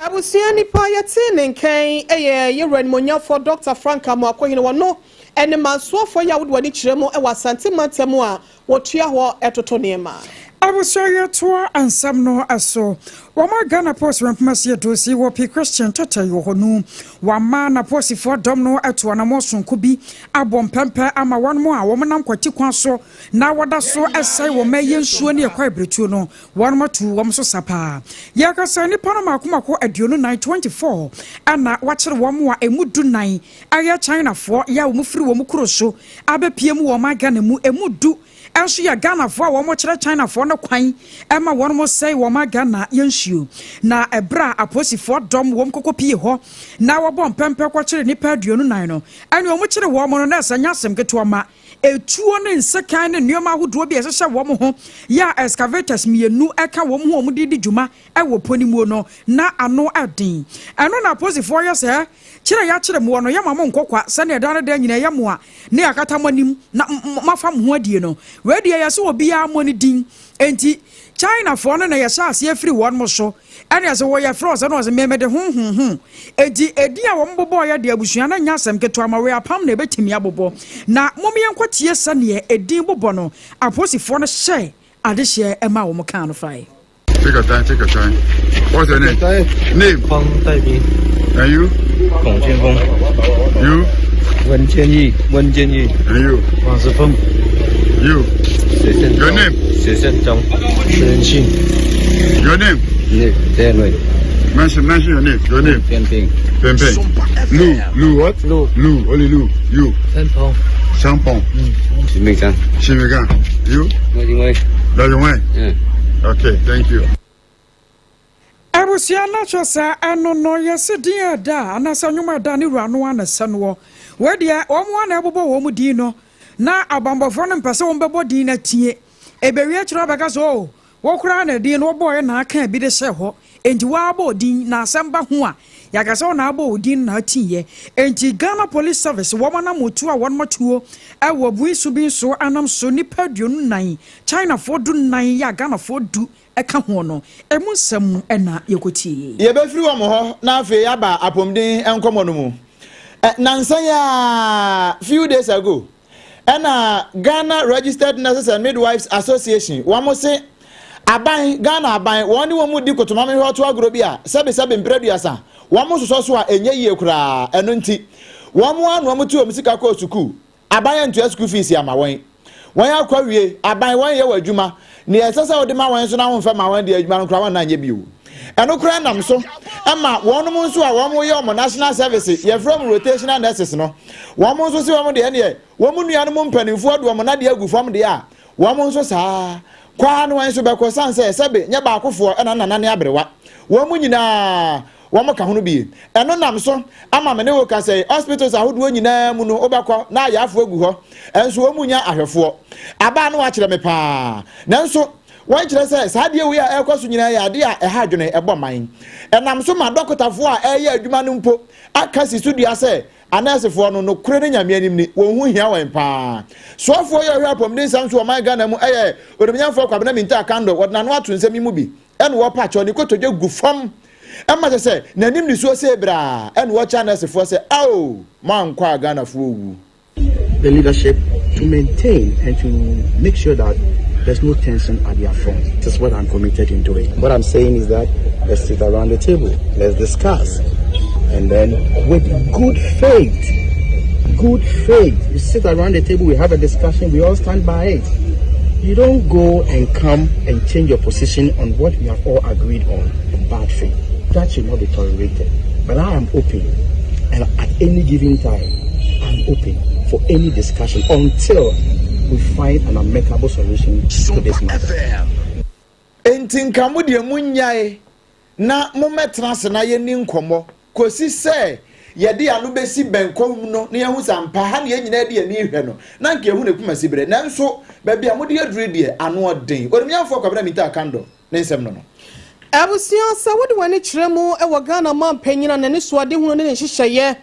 Abusia nipa yɛte ne nkɛn Yewura Monyafo Dr. Frank Amoakohene wɔno ɛne mansoɔfo ya wode wani kyerɛ mu ɛwɔ Asante Mantem a wɔtua hɔ ɛtoto nneɛma Abusia yɛtoa ansam no aso wama Ghana Post rempmasie dosi wo P Christian tata yo honu wama na posi for dom no atoa na mosonko bi abom pempe ama won mo a wo nam kwati kwan so na wada so esai wo mayen suo ne yakwa ibretuo no won matu wo so sapa yakasa ni pa no makomako aduonu 924 ana wakere wo mo a emudu 9 aya China fo ya wo mufiri wo mukuro so abepie mu wo ma Ghana mu emudu enso ya Ghana fo a wo mo kire China fo no kwan ema won mo sei wo ma Ghana yensuo na ebra aposifo dom wo mkokopie ho na wo bom pempe kwa kire nipa aduonu 9 no ene wo mo kire wo mo no na asanya asem keto ma etuo ne nsekan ne nneoma ahodo bi esehye wo mo ho ya excavators mienu eka wo mo ho mo didi dwuma ewo ponimuo no na ano adin eno na aposifo ye se kire ya kire mo no ya mamo nkokwa se ne da da nyina ya mo a ne yakata manim na mafa mo ho adie no we ya se obi ya mo ni din enti China for no na yɛhyɛ ase afiri wɔn mo so ɛne ɛsɛ wɔyɛ froze no ɔsɛ memede edi a wɔn bobɔ yɛ de abusua na nya asɛm keto ama we apam na ebetimi abobɔ na momyɛ nkɔtie sɛne edin bobɔ no aposifo no hyɛ adehye ɛma wɔn kan no fai. Take a time. What's your name? Name? Fang Taiping. And you? Gong Jianfeng. You? Wen Jianyi. And you? Wang Zifeng. You? Your name? Your name? Mention your name. Your name? Peng. Lu what? Lu. Only Lu. You? Shampong. Shimigan. You? Dajongwei. Yeah. Okay, thank you. Abusia na chosa eno no yesidin ada anasa nwuma da ne ruano anasa no we dia omo na ebobo wo mu din no na abambofo no mpese wo mbebo din na tie ebewie kiro beka so wo kura na din no boy na aka bi de hye ho enti wa abo din na asamba ho a yakasa na abo din na tiye enti Ghana Police Service wo mana motu a won motuo ewo buisu bin so anam so nipa duonu 9 China for du 9 ya Ghana for du eka ho no emu nsam na yekotie ye be firi wo mo ho na afi aba apomden enkomo no mu nansan ya few days ago Ghana Registered Nurses and Midwives Association wamo se aban Ghana aban woni wo mu di kotomame hoto agro bia sebe mpreduasa wamo soso a enye yie kura eno nti wamo anu wamo ti o musika ko suku aban entu school fees ya ma won akwa wie aban won ye wadwuma ne esesa odi ma won so na won fa ma won de adwuma no kura won na anye biu eno kura nam so ama won mu nso a won ye o national service ye from rotational nurses no won mu nso se won de ene won mu nua no mu mpanimfo ado mo na de agu fam de a won mu nso saa kwa no won so be ko sanse sebe nya ba akofo ena nana ne abrewa won mu nyina wɔn ka ho no bi ɛno nam so ama me ne wo ka say hospitals ahodoɔ nyinaa mu no obɛkɔ na ayafo agu hɔ ɛnso wɔn mu nya ahwɛfoɔ aba no akyerɛ me paa nanso wɔn kyerɛ sɛ saa deɛ wi a ɛkɔ so nyinaa yɛ ade a ɛha adwene ɛbɔ man ɛnam so ma dɔkotafoɔ a ɛyɛ adwuma no mpo aka si so dua sɛ anɛsefoɔ no kure ne nyame anim ni wɔn hu hia wɔn paa soafoɔ yɛ hwɛ apɔmden nsam so ɔman Ghana mu ɛyɛ odumnyamfoɔ kwabena minta kando wɔdena no ato nsɛm mu bi ɛne wɔpa kyɛ ne kotodwe gu fam ɛma sɛ nanim ni so sɛ bra ɛne wɔkya anɛsefoɔ sɛ ao man kwa Ghana foɔ wu. The leadership to maintain and to make sure that there's no tension at their front. This is what I'm committed in doing. What I'm saying is that let's sit around the table, let's discuss, and then with good faith, you sit around the table, we have a discussion, we all stand by it. You don't go and come and change your position on what we have all agreed on in bad faith. That should not be tolerated. But I am open, and at any given time, I'm open for any discussion until we find an amicable solution to this matter. Enti nkamu de munyae na mometra se na ye ni nkomo kosi se ye de anu besi benkom no na yehu sampa ha na ye nyina de ani hwe no na nka ehu ne kuma sibere nanso ba bia mo de adure de anu odin odumyamfo kwabena mita kando ne nsem no no abusia sa wode wani kyeremu e wo Ghana man panyina na ne so ade hu ne hyehyeye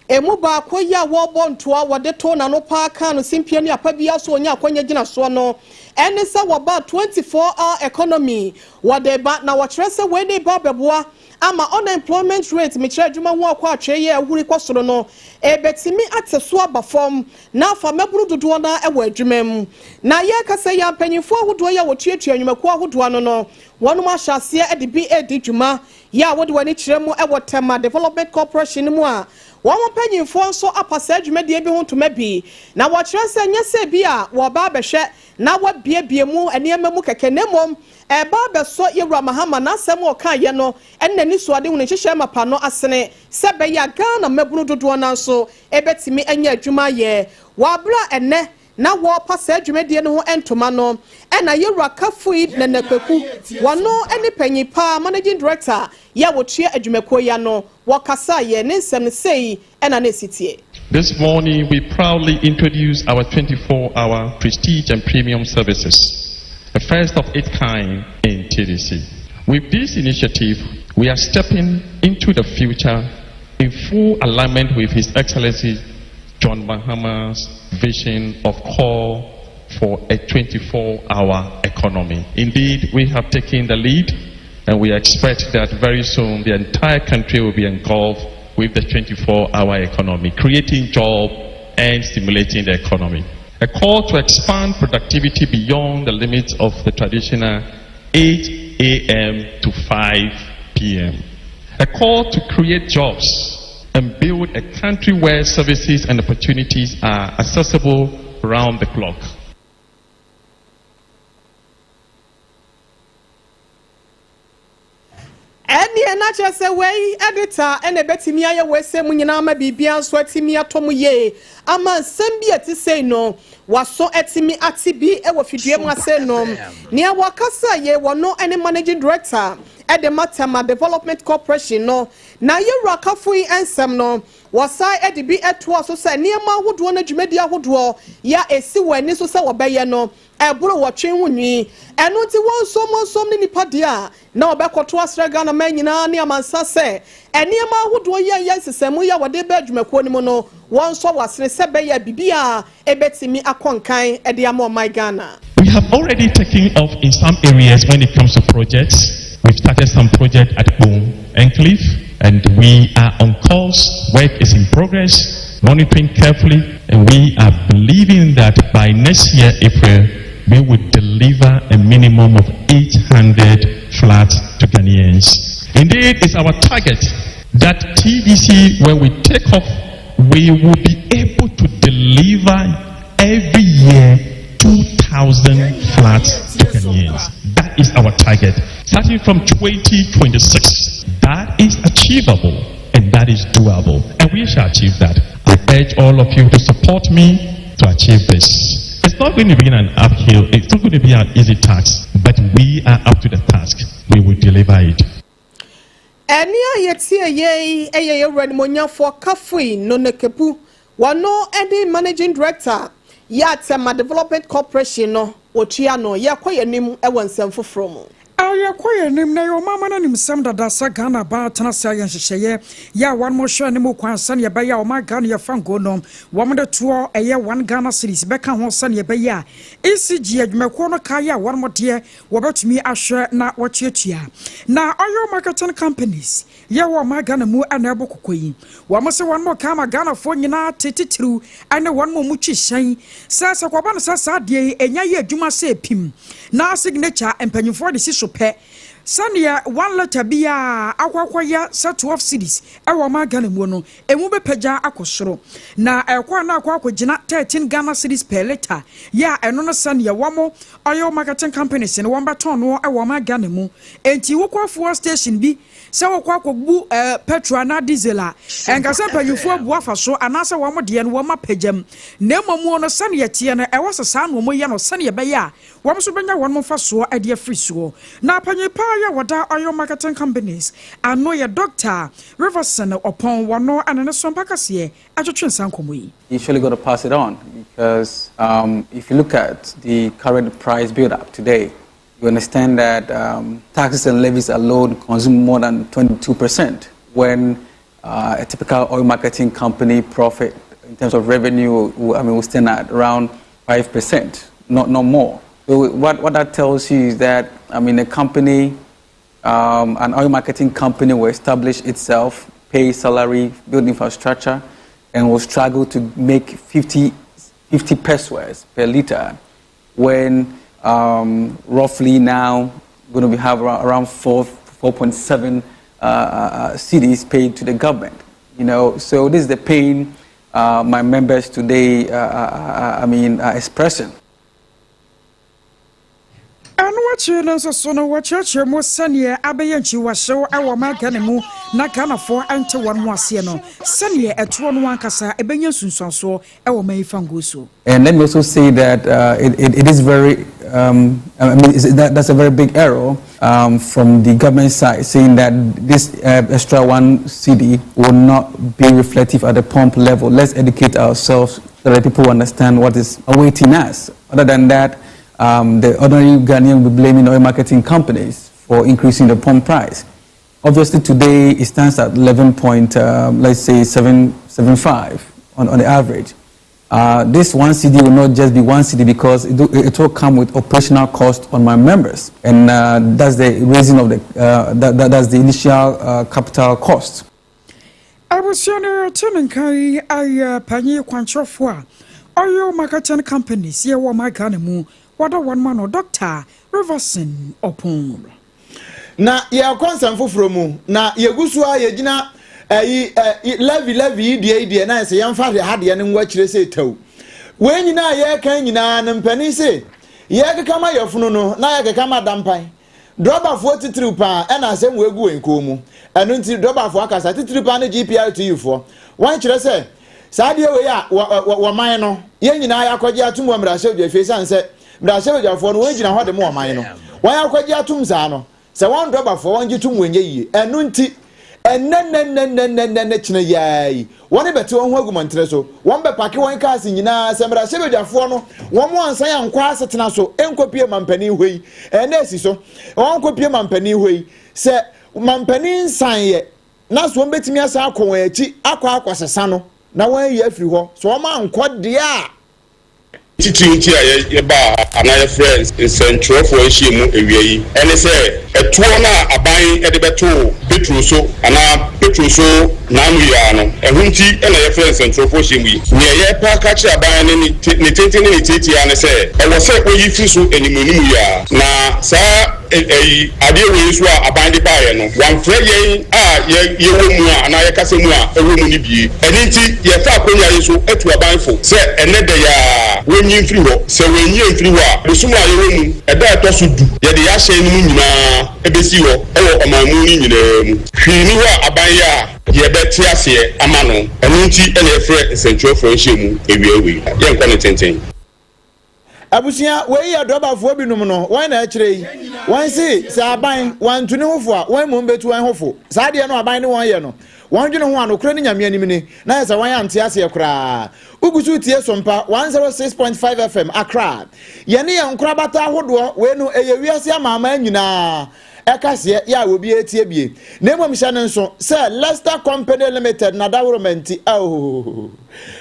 emu ba akoya wo bontoa wode to na no pa ka no simpia ne apa bia so onya akonya gina so no ene sa wo ba 24-hour economy wode ba na wo kyerɛ sɛ we ne ba beboa ama unemployment rate me kyerɛ adwuma ho akɔ atwe ye ahuri kɔsoro no ebetimi ateso aba fam na fa maburu dodo na ɛwɔ adwuma mu na ye ka sɛ ya mpanyimfo ahodo ya wo tuatua nwumako ahodo no wɔn ma hyase de bi edi dwuma ya wode wani kyerɛ mu ɛwɔ Tema Development Corporation mu a wɔn mpanyimfo nso apasa adwuma de bi ho ntoma bi na wo kyerɛ sɛ nyɛ bi a wo ba bɛhwɛ na wa biebie mu eniema mu keke nemom eba beso yewura mahama na asem oka ye no enne ni so ade hu ne hyehye mapa no asene se be ya Ghana mabunu dodo na so ebetimi anya adwuma ye wa bra enne na wo pasa adwuma de no ho entoma no ena yewura kafui na nakwaku wono ene panyipa managing director ya wo tue adwumako ya no wo kasa ye ne nsem sei ena na sitie. This morning, we proudly introduce our 24-hour prestige and premium services, the first of its kind in TDC. With this initiative, we are stepping into the future in full alignment with His Excellency John Mahama's vision of call for a 24-hour economy. Indeed, we have taken the lead, and we expect that very soon the entire country will be engulfed with the 24-hour economy, creating jobs and stimulating the economy. A call to expand productivity beyond the limits of the traditional 8 a.m. to 5 p.m. A call to create jobs and build a country where services and opportunities are accessible around the clock. Eni na chese wey editor ene betimi aye we se mu nyina ma bibia so atimi atomu ye ama nsem bi ati sei no waso atimi ati bi e wo fidue mu ase no ne wakasa ye wono ene managing director at the Tema Development Corporation no na ye rakafui ensem no wasai e de bi eto so se niema hodo na dwumadi ahodo ya esi wani so se wo beye no eburo wo twen hunwi eno ti won som ni nipa dia na obekoto asra Ghana man nyina ne amansa se eniema ahodo ye sesemu ya wode be adwumako ni mu no won so wasre se be ya bibia ebetimi akonkan e de am my Ghana. We have already taken off in some areas when it comes to projects. We've started some projects at Boom Enclave, and we are on course. Work is in progress, monitoring carefully, and we are believing that by next year, April, we will deliver a minimum of 800 flats to Ghanaians. Indeed, it's our target that TDC, when we take off, we will be able to deliver every year 2,000 flats to Ghanaians. That is our target. Starting from 2026, that is achievable and that is doable, and we shall achieve that. I urge all of you to support me to achieve this. It's not going to be an uphill, it's not going to be an easy task, but we are up to the task. We will deliver it. Eni ayetie ye eye renmonya for Kafui no nekepu. Wano edi managing director Yatsema Development Corporation no otua no yakwaye nim ewansem foforo. Ayakwaye nim na yo mama na nim sam dada sa Ghana ba tena sa yan hyehyeye ya wan mo hwe ne mo kwansa ne be ya o ma Ghana ya fango no wo mo de to eye 1 Ghana series be ka ho sa ne be ya ECG adwumako no ka ya wan mo de wo betumi ahwe na wo chiatua na oyo marketing companies ya wo ma Ghana mu ana ebokokoyi wo mo se wan mo ka ma Ghana fo nyina tetitiru ane wan mo mu twihyan sa kwaba no sa de enya ye adwuma sa epim na signature empanyfo de si pe Sania 1 letter bia akwakwa sa 12 cities ewo ma Ghana mu no emu be pagya akosoro na ekwa na akwakwa 13 Ghana cities per letter ya eno no Sania wamo oyo marketing companies ne won beton no ewo ma Ghana mu enti wokwafuo station bi se wokwakwa bu petrol na diesel a enkasa panyufo abu afaso anase wamo de no woma pagyam na emamu no Sania tie no ewo sesa no mo ye no Sania be ya wamo so benya won mo faso ade afri so na panyipa ya wada oil marketing companies ano ya Dr. Riverson upon wano and ne Sompa kase atwetwensan komoyi. You surely got to pass it on because if you look at the current price build up today, you understand that taxes and levies alone consume more than 22% when a typical oil marketing company profit in terms of revenue will stand at around 5%, not more. So what that tells you is that a company, an oil marketing company will establish itself, pay salary, build infrastructure, and will struggle to make 50 pesos per liter when roughly now going to have around 4.7 cedis paid to the government. So this is the pain my members today are expressing. Anu wachile so no wachache mo sanie abeyanchi washew ewo ma Ghana mu na Ghana fo ante won mo ase no sanie eto no ankasa ebenya sunsunso ewo ma ifango so. And let me also say that it is very that's a very big error from the government side, saying that this extra 1 cedi will not be reflective at the pump level. Let's educate ourselves so that people understand what is awaiting us. Other than that, the ordinary Ghanaian will be blaming oil marketing companies for increasing the pump price. Obviously, today it stands at 11.775 on the average. This 1 cedi will not just be 1 cedi because it will come with operational cost on my members, and that's the raising of the that's the initial capital cost. I was saying to I pay quantrofua oil marketing companies here wa Ghana mu wada one man or Dr. Riverson upon na ya konsam foforo mu na yegusua yegina levi die na se yamfa hade ne nwa kire se taw we nyina ye kan nyina ne mpani se ye kekama yefunu no na ye kekama dampan droba fo titiri pa e na asem wegu enko mu enu nti droba fo akasa titiri pa ne GPRTU fo wan kire se saade we ya wo man no ye nyina ya kwaje atum wo mrahye odwafe sanse mrahye odwafo no we nyina hode mo man no wan ya kwaje atum za no se wan droba fo wan gitum wenye yi enu nti chine yai woni beti won hu agumantre so won be pake won kaase nyina semra shebedwafo no won mo ansan ya nkwa asetena so enkopie mampani hwei na esi so won kopie mampani hwei se mampani nsan ye na so won betimi asa akon achi akwasesa no na won yi afiri ho so won ma nkode a titi a ba anaya friends central for ehemu ewiei ene se etuo na aban ede beto petrol so ana petrol so na amuya no ehunti ene ye friends central for ehemu yi ne ye pa ka chi aban ne tete ne tete ya ne se e wo se oyi fi so enimonimu ya na sa ade we so aban de ba ye no wan fra ye ye wo mu ana ye kase mu a ewo mu ni bie ene nti ye fa akonya ye so etu aban fo se ene de ya nyimfiri ho se wenyi mfiri ho a bosumu ayewo mu eda eto so du ye de ya hye ni mu nyina ebesi ho ewo omamu ni nyina mu hwini ho aban ya ye beti ase ama no enu nti ene efre central for hye mu ewiawi ye nkwa ne tenten abusia we ya doba fo binum no wan na akire wan si sa aban wan tuni hofo a wan mo betu wan hofo sa de no aban ne won ye no wan dwene ho anokre ne nyame anim ni na ye sa wan ante ase kra ugusu tie Sompa 106.5 FM ACCRA ye ne ye nkra bata ahodo we no eye wiase amama nyina ekase ya obi etie bie na emom hya ne nso say Leicester Company Limited na daworomenti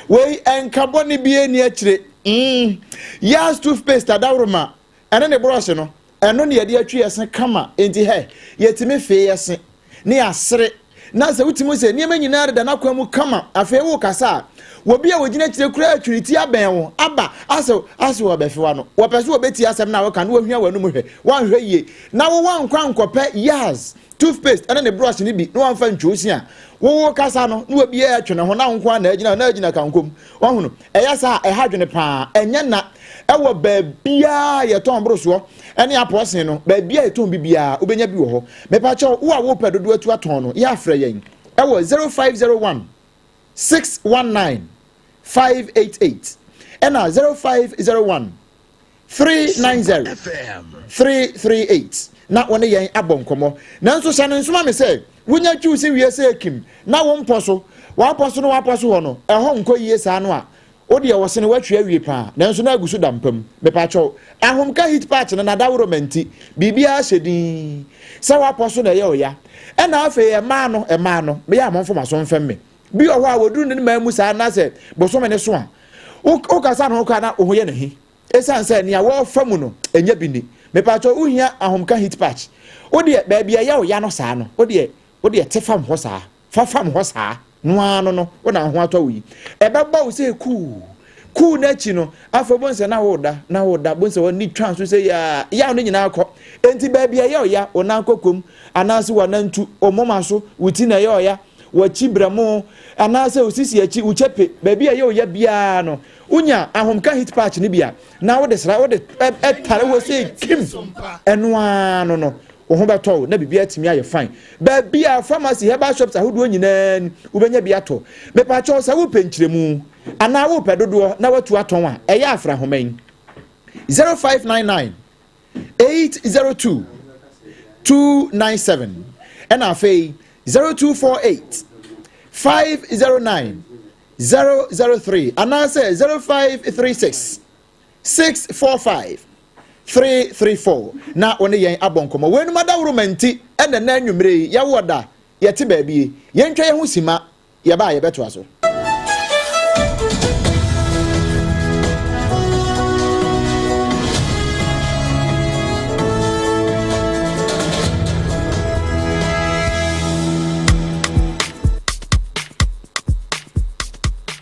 we enkaboni bie ni akire Yas toothpaste daworoma ene ne brush no eno ne yede atwi yesen kama enti he yetime fe yesen ne asere na se wutimo se niam nyina da na kwamu kama afi wo kasa wobi a wogina kire kura atwiriti aben wo aba aso wo befiwa no wo pese wo beti asem na wo kan wo hwia wanu mu hwe wan hwe ye na wo wan kwa nkope Yas toothpaste ene ne brush ne bi no wan fa ntwosi a wo kasa no no obi a atwe ne ho na nko na agina kankom wo hu no eyasa ehadwene pa enye na ewo baabia ye ton broso ene aposen no baabia ye ton bibia obenya bi wo ho mepa che wo a wo pedodo atu aton no ya afra yen ewo 0501 619 588 ena 0501 390 338 na wona yen abonkomo nanso hya no nsoma me se wonya twiusi wiese ekim na wo mposo wa poso ho no eho nko yie sa no a odi wo se ne watwe awie pa nanso na agusu dampam me pa cho ahomka hit patch na daworomenti bibia hyedin se wa poso na ye oya ena afa ye ma no me ya monfo maso mfem me bi oho a woduru ne ma mu sa na se boso me ne so a o kasa no ka na oho ye ne hi esan se ne a wo famu no enya bi ni me pa cho uhia ahomka hit patch odi ba bia ye oya no sa no odi tefam ho sa fafam ho sa no ano no wona ho atwa wi ebeba wo se ku na chi no afọ bonse na woda bonse woni twan so se ya no nyina akọ enti ba bia ye oya ona akokom anase wanantu omoma so wuti na ye oya wachi bramo anase osisi achi uchepe ba bia ye oya bia no unya ahomka hit patch ni bia na wo de sra wo de etare wo se kim eno ano no wo beto na bibia timi aye fine ba bia pharmacy herbal shops ahodo nyina ubenya bia to me pa cho sa wo penchiremu ana wo pedodo na watu aton a eya afra homen 0599 802 297 and afei 0248 509 003 and I say 0536 645 334 na one yen abonkomo wenu madaworomenti ene na anwumre ya woda yete baabie yentwa ye husima ye ba ye beto aso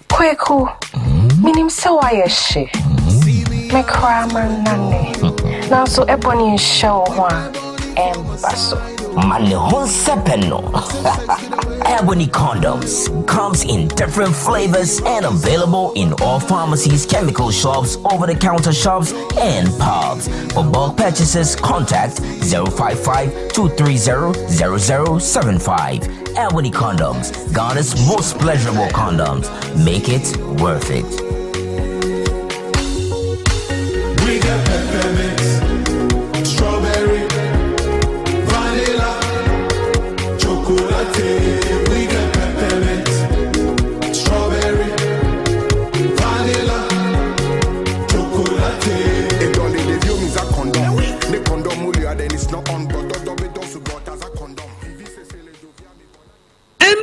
KWAKU, minim se wayeshi. Me kraman nane. Na so ebony show one embasso. Mane honsepeno. Ebony condoms comes in different flavors and available in all pharmacies, chemical shops, over-the-counter shops, and pubs. For bulk purchases, contact 055-230-0075. Ebony condoms, Ghana's most pleasurable condoms. Make it worth it. We got peppermint, strawberry, vanilla, chocolate. We got peppermint, strawberry, vanilla, chocolate. It don't need the view means a condom. The condom will then it's not on, but the also got as a condom.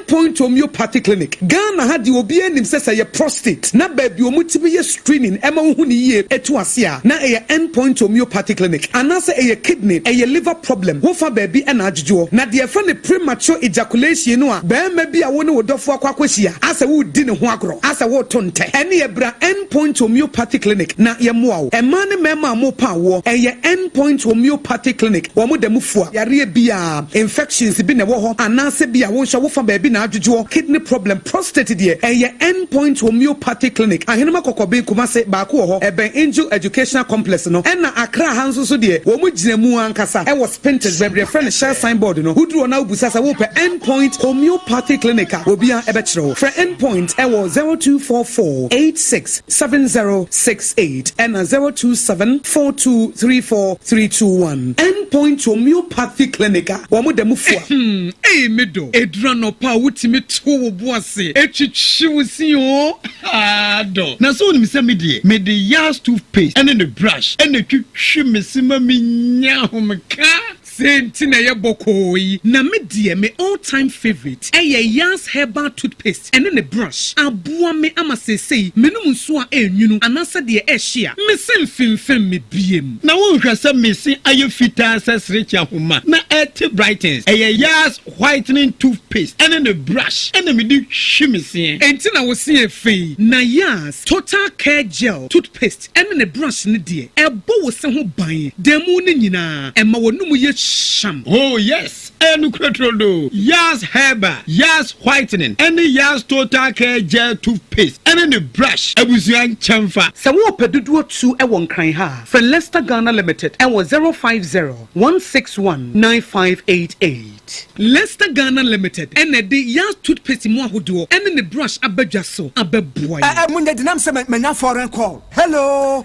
Point homeopathy clinic Ghana had the obi anim say ye prostate na baby omutibi ye screening ema hu ni ye etu ase a na ye endpoint homeopathy clinic anase ye kidney ye liver problem wo fa baby e na adjojo na de fa ne premature ejaculation no a ba ma bi a wo ne wodofo akwakwahia ase wo di ne ho agro ase wo to nte ene ye bra endpoint homeopathy clinic na ye moa wo ema ne mema mo pa wo ye endpoint homeopathy clinic wo mo da mufua yare bia infections bi ne wo ho anase bia wo hwa wo fa baby na adjojo adwo kidney problem prostate deɛ ɛyɛ endpoint homeopathy clinic ahenema kɔkɔbe kumase baako wɔ hɔ ɛbɛn angel educational complex no ɛna akra ha nso so deɛ wɔn mu gyina mu ankasa ɛwɔ spintex baabi yɛfrɛ no share signboard no woduru na wobusa sɛ wopɛ endpoint homeopathy clinic a obia ɛbɛkyerɛw frɛ endpoint ɛwɔ 0244 867068 ɛna 0274234321 endpoint homeopathy clinic a wɔn da mu fua medo edura no pa wutimi to wo boase etwitwi wo si o do na so onim se me de yas toothpaste and the brush and the twitwi mesima minya homka senti na ye bokoi na me die me all time favorite yas herbal toothpaste and the brush aboa me ama sesei menum nso a enwunu anasa de ehia me semfimfim me biem na wo hwɛ sɛ me se aye fita sesrecha homa na et brightens yas whitening toothpaste and the brush and me di hwimese enti na wo se efei na yas total care gel toothpaste and the brush ne die ebo wo se ho ban demu ne nyina ema wonum ye sham. Oh yes, and Crotrodo, Yas Herba, Yas Whitening, and the Yas Total Care Gel Toothpaste, and then the brush, a Buzian Chamfa. Sawo Pedudu 2 Ewon Kaiha, for Leicester Ghana Limited, and was 050-161-9588. Leicester Ghana Limited, and the Yas Toothpaste Moahuduo, and then the brush Abejaso, Abeboy. Munde Dinam Semet Mena foreign call. Hello,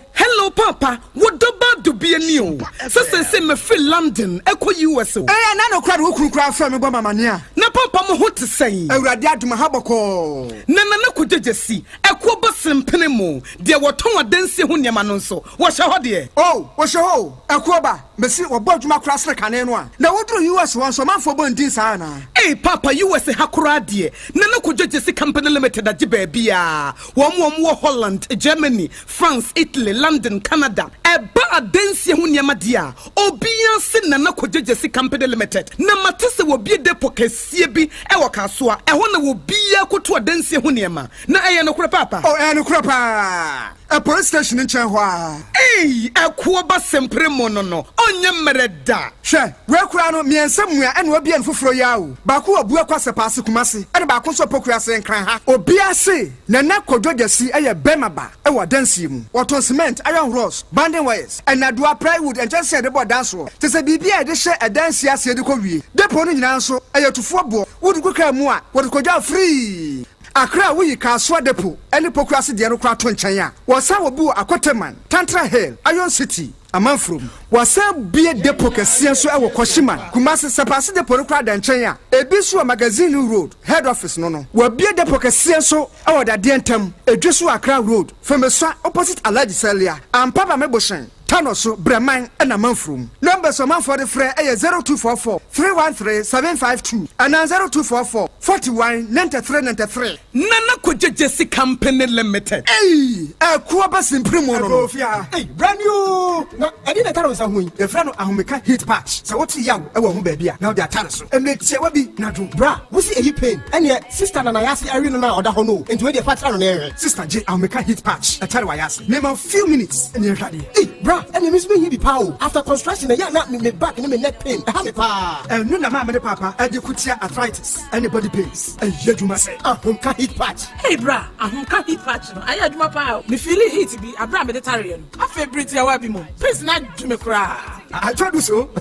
Papa, what the bad to be a new? Say me feel London, AKOSUA. Nano crowd who cry from Mamania. Na Papa mo what to say? A radiat Mahabako. Nana could just see a quobus and penemo. There were Toma Densi Hunyamanonso. What's your dear? Oh, what's your hole? A quoba, Messi or Bodma Crasser Canenoa. Now what do you was once a month for Bondisana? Hey, Papa, you was a Hakura dear. Nana could just see Company Limited at Jibebia. One more Holland, Germany, France, Italy, London, Canada. A bar Densi Hunyamadia. Obia Sin Nana could just see Company Limited. Na matese will be de pokesie bi e wakasua e ho na wo bia koto adansie hunyama na eye no papa oh no papa a police station in Chenhua eh akuo ba sempre mo no onye mereda hwe we kura no miensamua e na obi an foforo yawo ba ko abu akwase paase kumase e ba ko so pokura se nkran ha obi ase na na kodwogasi eye bemaba e wo dansie mu waton cement iron rods banding wires and na do plywood and just say the board dance wo te se bibia e de hye dansie ase de ko wie depo no nyina nso ayatufo bo wodi ko ka mu a wodi ko ja free Accra we KWAKU depo any pokrasi de no kra to nchen a wasa wo bu akoteman Tantra Hill Iron City amanfrom wasa bie depo kese so e wo Koshiman Kumasi sepase depo no kra da nchen a ebi so magazine road head office no wa bie depo kese so e wo da de ntam edweso Accra road famesa opposite Alhaji Selia ampaba meboshen Tanoso Breman and Amanfrum. Numbers of man for the fray 0244 313 752 and 0244 41 93 93. Nana could just Company Limited. Hey, a Kuabas in Primo. Hey, brand new. No, I didn't tell us a wing. The friend of Ahomeka hit patch. So what's young? I won't baby. Now they are Tanoso. And let's say what be Nadu. Bra, what's the pain? And yet, sister and I ask Irene now or the Hono into where the fat on air. Sister J. Ahomeka hit patch. I tell you, I ask. Name a few minutes and you're ready. Hey, bra. And you miss me be power after construction the young me back and me neck pain have pa and no na mama papa and you could see arthritis anybody pains and you do say ahomka hit patch hey bra ahomka hit patch no I do my power me feel heat be abra mediterranean favorite ya wabi mo please na do me cry I told you so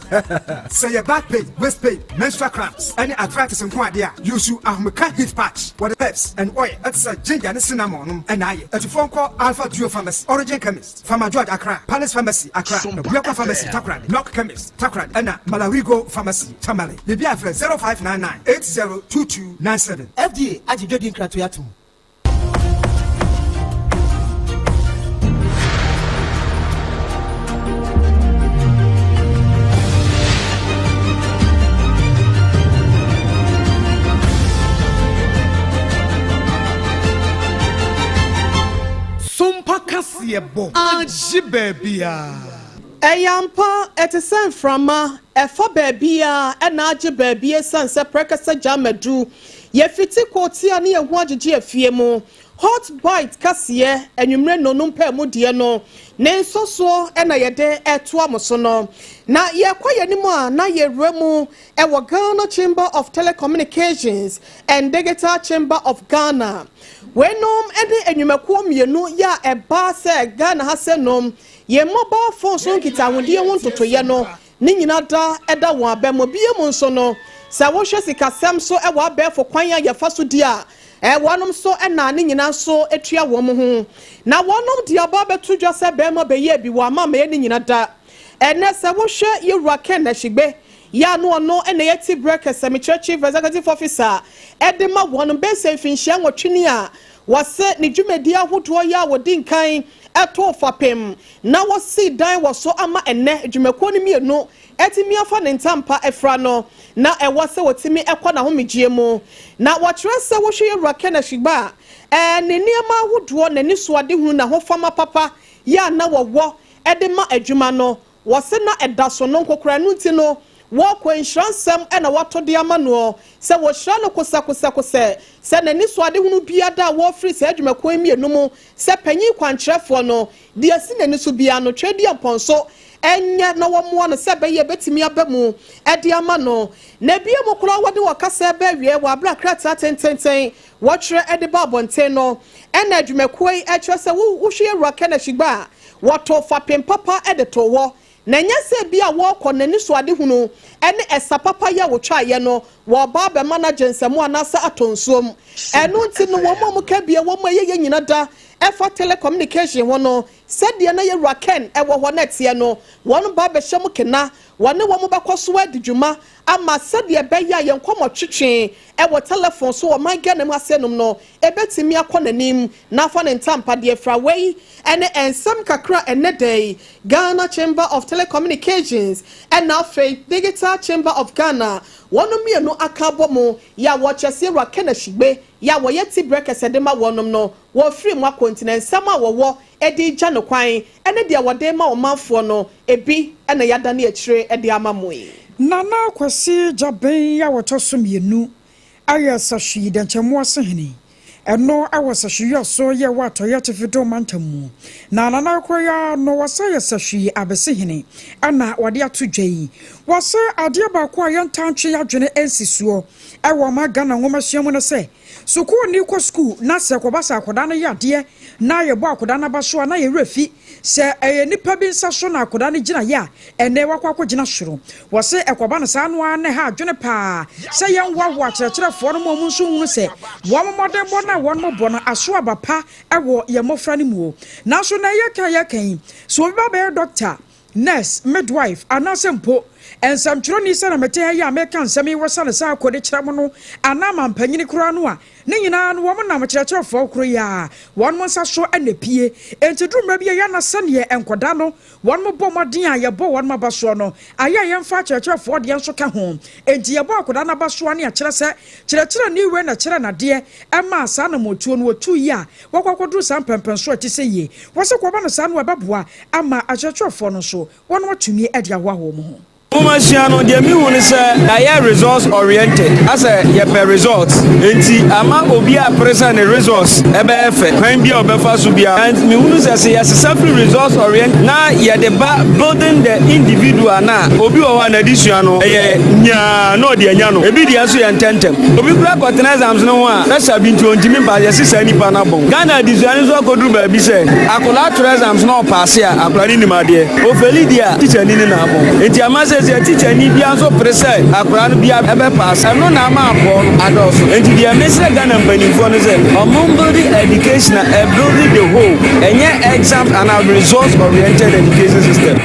say your back pain waist pain menstrual cramps any arthritis and kwade a use ahomka hit patch what the peps and oil that's a ginger and cinnamon and I at phone call Alpha Duo Pharmacy Origin Chemist Pharma George Accra Palace Pharmacy Accra, Sompa Pharmacy, Takrad, Knock Chemist, Takrad, and Malarigo Pharmacy, Tamale. The BFL 0599 802297. FDA, Ajidin Kratuatu. Sompa Kasiebo, Ajibebia. Eyampa etesen frama efa babia enaje babia sanse prekasa jamadu ye fiti kwoti ani ye ho agege afie mu hot bite kasiye enwumre no no mpa mu de no ne nsoso na yede eto amoso no na yekwaye ni mu a na yeremu ewo Ghana Chamber of Telecommunications and Digital Chamber of Ghana wenom ede enwumako mienu ya eba se Ghana hasenom ye mobile phone so nkita wonde ye wontotoye no ni nyina da eda won abemo bie mu nso no sa wo hwe sikasem so ewo abefo kwan ya yefa so dia wonom so na ne nyina so etua wo mo ho na wonom dia ba betu dwa se be ma be ye bi wa ma me ne nyina da ene se wo hwe yewura ken na shigbe ya no no ene yeti breaker se me chief executive officer edema wonom be se finhia nwotwini a wase ne dwumadi ahodo ya wodi nkan eto fapem na wasi dan wo so ama ene dwumako ni mienu etimi afa ne ntampa efra no na ewase wotimi ekọ na homegie mu na wotrese wo hwe yewura ken na shigba ne niema ahodo na ni soade hu na ho fama papa ya na wowo edema adwuma no wase na edaso no nkokora no nti no wako insurance na wato de amano se wo hra no kosa se na ni soade hunu bia da wo free se adwumako emienu mu se panyi kwankyerefo no de asi na ni so bia no twedi aponso enye na wo mo no se be ye betimi abamu ede amano na bia mo kura wode wakasa be wie wa bra krata tententen wo twere ede ba bonten no na adwumako e twere se wo hwe ruaka na shigba wato fapem papa ede to wo na nyase bia wo kɔ na ni so ade hunu ene esa papa ya wo twa ye no wo ba be manager nsɛm anasa atonsom eno nti no wo mo ka bia wo mo ye nyina da efa telecommunication ho no sɛdeɛ na ye raken ɛwɔ hɔ na tie no wɔn ba be hyɛ mo kena wɔne wo mo bɛkɔ so adwuma ama sɛdeɛ bɛyɛ yɛ nkɔmɔ twetwe ɛwɔ telephone so wɔ man gana mu asɛnum no ebetimi akɔ nanim na fa ne ntampa de fra wei ene ensɛm kakra ene dai Ghana Chamber of Telecommunications and now Faith Digital Chamber of Ghana wonom mienu akabɔ mo ya wɔ kyɛse rakena shigbe ya wɔ yeti breakers edema wonom no wɔ free mu continent sama wɔwɔ edi gya no kwan ene de wɔde ma ɔmanfo no ebi ene yada ne akyire ede ama moe Nana Kwasi Jaben ya wotoso mienu aya sahwi denchemo asehene eno awosahwi so ye wato ye tefido mantamu na nana koya no wasa ye sahwi abesehene ana wade atodwai wasa ade ba ko ayantantwe adwene ensisuo ewo ma Ghana ngomahyiamu no se suku ni ko school na se ko basa akoda no yade na ye bo akoda na baso na ye refi se nipa bi nsa so na akoda no gina ya ene wakwa gina hworo wase ekoba no sa no ana ha adwene pa se ye nwawo akyerɛkyerɛfo no mo nso hunu se wo modern bo na won mo bo no aso abapa ewo ye mofra ne mu na so na ye kan so obi ba be doctor nurse midwife anasempo ensamtro ni sana mete ya meka nsami wasane sa akode kyerɛ no anama mpanyini kura no a ne nyina no wo na mkyerɛkyerɛfo kuro ya won mo nsa so anapie entidruma bia ya na sane enkoda no won mo bɔ modin a ye bɔ won mabaso no aya ye mfa kyerɛkyerɛfo de nso ka ho enti ye bɔ akoda na baso ne akyerɛ sɛ kyerɛkyerɛ ni we na kyerɛ na de ɛma asa na motuo no otu ya wakwakodru san pempenso ati sɛ ye wose kwaba no sa no ababoa ama akyerɛkyerɛfo no so won mo tumi ade awa ho mo ho Umasiano de mi woni se I results oriented as a yepe results enti ama obi a present the results ebe efe kwan bia obefa so bia and mi woni se yes self results oriented na ye de ba building the individual na obi o wa na addition no nya no de nya no ebi dia so ye ntentem obi kura cotton exams no a pressure bi nti ontimi ba ye sisa ni pa na bon Ghana addition so akoduru ba bi se akola exams no pass ya akola ni nimade o feli dia teacher ni na bon enti ama se teacher ni bia so pressure akora no bia ebe pass no na ma akọ adults enti dia mesre Ghana mpanimfo no say building education and building the whole enye exam and results oriented education system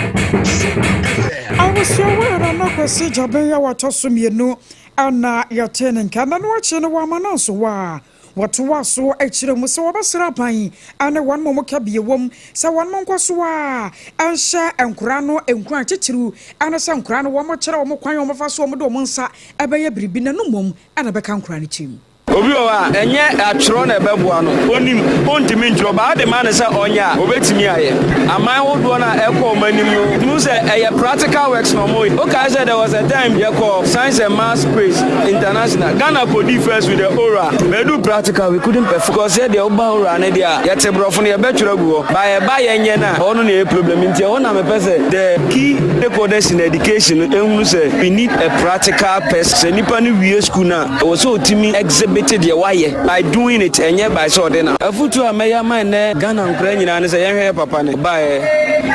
I was so aware that no Kwasi Jaben ya watoso mienu ana yatene nkana no achi no wa mananso wa watowa so akyire mu se wobasra pan ane wan mo ka biewom se wan mo nkoso a anhya enkura no enkura kyekiru ane se enkura no wo mo kyere wo mo kwan wo mo fa so wo mo do mo nsa ebeye biribi na no mom ana beka nkura no tim obi wa enye atro na ebeboa no onim ontimi ntro ba de man say onya obetimi aye aman hodo na ekọ manim no say eye practical works no mo okay say there was a time you call science and maths quiz international Ghana KODIE first with the oral we do practical we couldn't perform because the oba oral na dia yete brofo na ebetwura gu ba yenye na ono na e problem nti ona me pese the key stakeholders in education ehunu say we need a practical person nipa ni wie school na we so timi exhibited the why by doing it enye by so dey na afutu ameya man na Ghana nkra nyina ne say yenhwe papa ne ba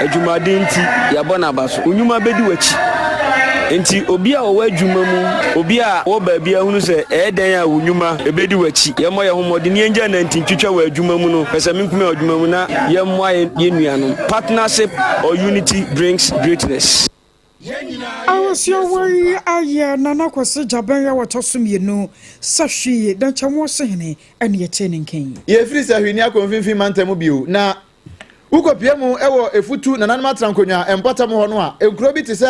adwumade nti yabona abaso onyuma bedi wachi enti obi a wo adwuma mu obi a wo ba bia hunu se eden a wonyuma ebedi wachi yemo ye homode ne enja na ntintwitwa wa adwuma mu no pese minkume adwuma mu na yemo ye nuano partnership or unity brings greatness. ASIAMA aye nana kwese jaban ya watosumienu sahwie dan chamwo sehene ene ye teninken ye free sahweni akonfinfin mantamu bio na ukopiemu ewo efutu na nanma trankonya empatamu ho no a enkuro bi te se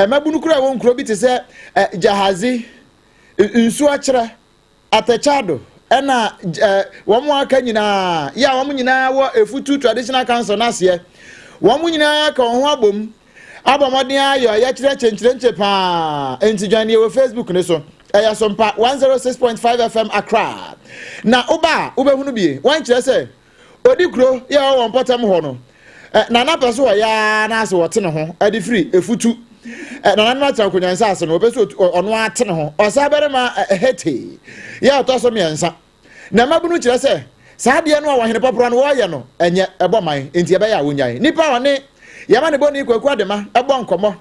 mabunu kura wo nkuro bi te se jahazi nsu akere atachado ena womo aka nyina ya womo nyina wo efutu traditional council na se womo nyina ka ho abom abomodin ayo ya kire chenchirenche pa entijani wo Facebook ne so eya Sompa 106.5 FM ACCRA na ubehunu bie wan kire se odikro ya won potam ho no na na peso ya na ase wote ne ho adi free efutu na na ma tan konyansa ase no obeso ono ate ne ho osabere ma hete ya otoso miensa na mabunu kire se saade no a wahene poporo no wo ye no enye eboman enti ebe ya wonyae nipa one yama ne boni kwaku adema ebo nkomo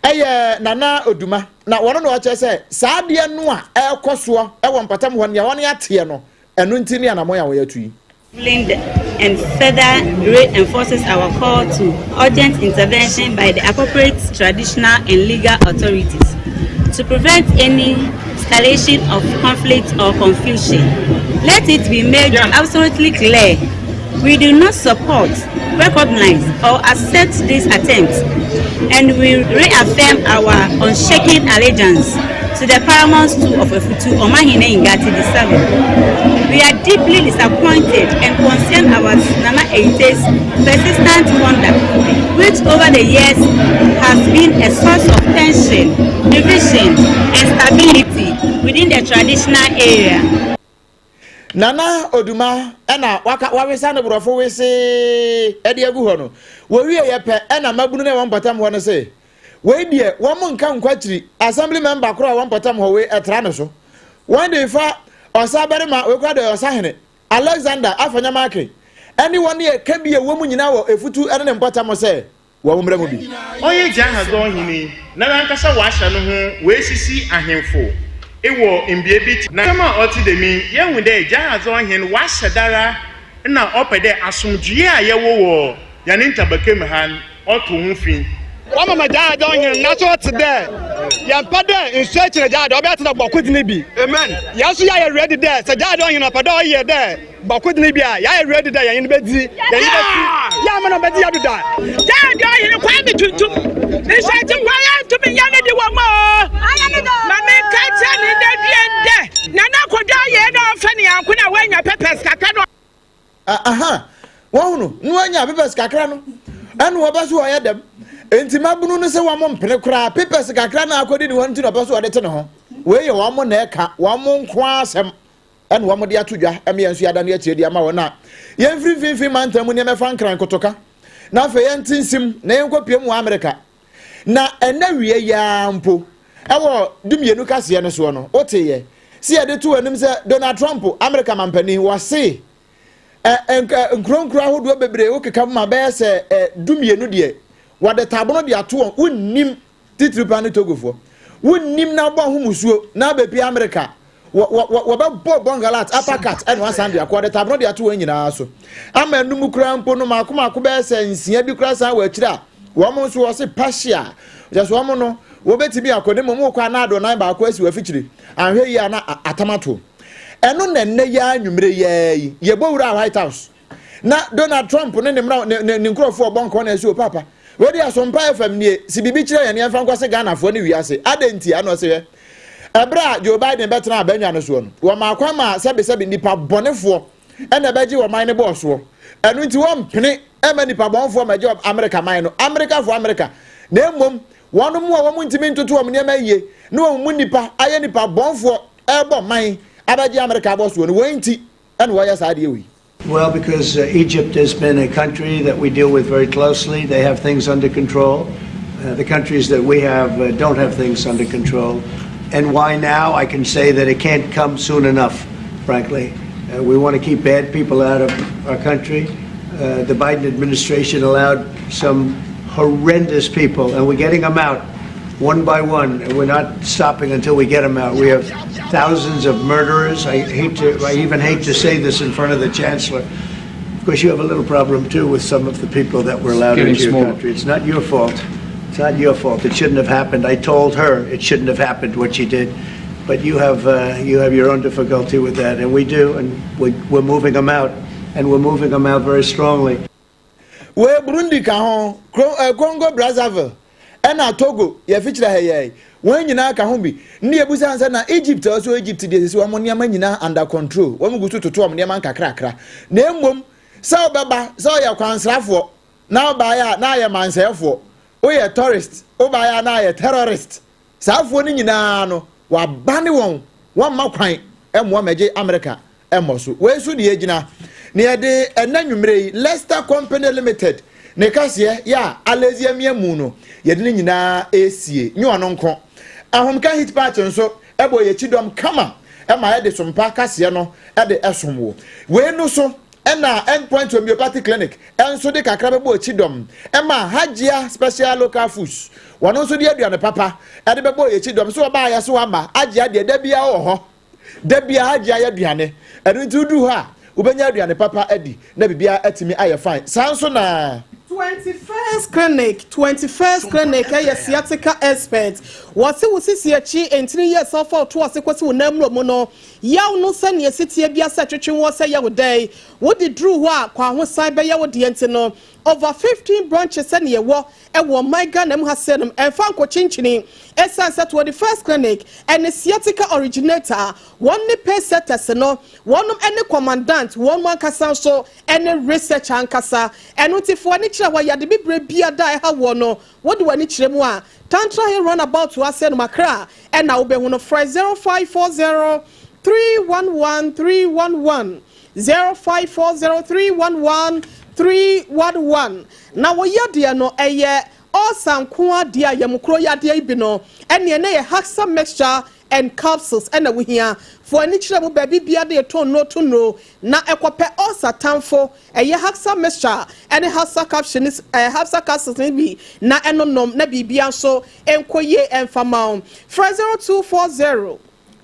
eye nana oduma na wono no ache se saade no a ekoso ewo mpatam ho ne wono ate no enu ntini anamo ya wo yatui and further reinforces our call to urgent intervention by the appropriate traditional and legal authorities to prevent any escalation of conflict or confusion. Let it be made absolutely clear, we do not support, recognize or accept these attempts, and we reaffirm our unshaken allegiance to the paramount stool of Ofutu Oheneyere Ngati the We are deeply disappointed and concerned about Nana Eite's persistent conduct, which over the years has been a source of tension, division, and stability within the traditional area. Nana Oduma ena wawesa no brofo wese edi agu ho no wo wie ye pe ena mabunu ne won patam ho no se we die wo mo nka nkwatiri assembly member kro won patam ho we etra no so one day fa osabere ma we kwado osahene Alexander afanya make anyone ye ka bie wo mu nyina wo efutu ene ne mpatam se wo mumra mu bi onye gya hazo hini na nankasa wa ahya no ho we sisi ahemfo ewo mbie bit na kama oti de mi yenwu de gya hazo hin wa hyedara na opede asomdue a ye wo ya ne ntabake mehan oto hu fi Wama maja don him na so today. Yan pade in search na ja do be atna bokudi ni bi. Amen. Yaso ya ready there. Se ja don him na pade o ye there. Bokudi ni bi a ya ready there yan be di. Ya ma no be di ya do da. Ja don him kwa mi tuntum. Ni search kwa ya to me yan di wo mo. Ma me ka cha ni de die. Na na kodo ye no fa ni anko na wanya pepes kakra no. Aha. Wo no anya pepes kakra no. Anu obaso o ye dem. Enti mabunu no se wamo mpene kra papers kakra na akodi ni wonti no paso ade te ne ho we ye wamo na eka wamo nko asem ene wamo de atodwa emiensu yada na achie di ama wona ye mfiri mantam ne mefa nkran kotoka na fa ye ntinsim na ye nkopie mu America na ena wie ya mpo ewo dumienu kase ne so no oteye si ye de to anim se Donald Trump America mampani wase nkronkro ahodo bebre wo keka ma be se dumienu de wade tabono de ato wonnim titiripa ne togofo wonnim na bo humusuo na bepi America wo ba bongalat apakat ene wasande akwa de tabono de ato nyina so ama num kura mpo no makoma be se nsia bi kura san wa akira wo mo so wo se passia just wo mo no wo betimi akode mo kwa na ado nan ba akwa si wa fichiri anhwe yi ana atamato eno na nne ya anwumre yi yebowura White House na Donald Trump ne ne nkrofo bonko na esi o papa we dia Sompa FM nie si bibi kire ye ne fa nkwase Ghana fo ne wiase adenti ano se Ebra Joe Biden better na Benja no so no. Wo ma kwa ma sebe nipa bonefo e na beji wo man ne boss wo. Enu nti wo mpene e ma nipa bonfo ma job America man no. America for America. Na emom wono mu wo mu ntimi ntoto wo ne ma yie. Na wo mu nipa aye nipa bonfo e bo man abaji America boss wo no. Wo nti e na wo ya sa de wi. Well, because Egypt has been a country that we deal with very closely. They have things under control. The countries that we have don't have things under control. And why now? I can say that it can't come soon enough, frankly. We want to keep bad people out of our country. The Biden administration allowed some horrendous people, and we're getting them out one by one. And we're not stopping until we get them out. We have thousands of murderers. I even hate to say this in front of the chancellor. Of course, you have a little problem too with some of the people that were allowed into your country. It's not your fault. It's not your fault. It shouldn't have happened. I told her it shouldn't have happened what she did, but you have your own difficulty with that, and we do, and we're moving them out, and we're moving them out very strongly. We Burundi ka ho, Congo Brazzaville, and Togo, ye feature hey. When you na ka ho bi, ni ebusa ansa na Egypt also Egypt dey say wo niam nyina under control. Wo mu gutu toto wo niam kakrakra. Na emom, sa obeba, sa ya kwansrafo, na oba ya na ya mansefo. Oye tourist, obaya na ye terrorist. Saafo ni nyina no wa bane won makwan emo meje America emo so. We so de agina. Ne de enanwumre Leicester Company Limited. Ne kase ya Aleziamia mu no. Ye de nyina esie. Nyi ono nko. Ahomka hit patch nso ebo ye chidom kama. Ema ye de sompa kase no e de esomwo. We no so ena endpoint homeopathic clinic enso de kakra bebo chidom ema hajia special local foods wono so de aduane papa e de bebo ye chidom so ba ya so ama hajia de dabia ho dabia hajia ya aduane enu tudu ha ubenya aduane papa edi na bibia atimi aye fine sanso na 21st clinic a sciatica expert wase wosisi achi entini years of to wase kwasi wonamro mu no yaw no se ne sitie bia sa twetwe wo se yawo dai wo di drew ho a kwa ho san be yawo de enti no over 15 branches se ne wo e wo maiga na mu hasenum emfa nko chinchini esanse 21st clinic and sciatica originator one ne pesetters no wonum ene commandant one man kasa so ene research ankasa enotifo ni kira wa yade bibre bia dai ha wo no wo de wani kire mu a tantra he run about to us and makra and now be no fry 0540 311 311 0540 311 311 na wo yade no eye osanko dia yamkro yade ibi no ene na ye haxa mixture and capsules and we here for any chile baby bia de to no na ekope osatanfo eye haxa mixture and haxa capsules haxa capsules bi na enonom na bibia so enkoye enfama 0240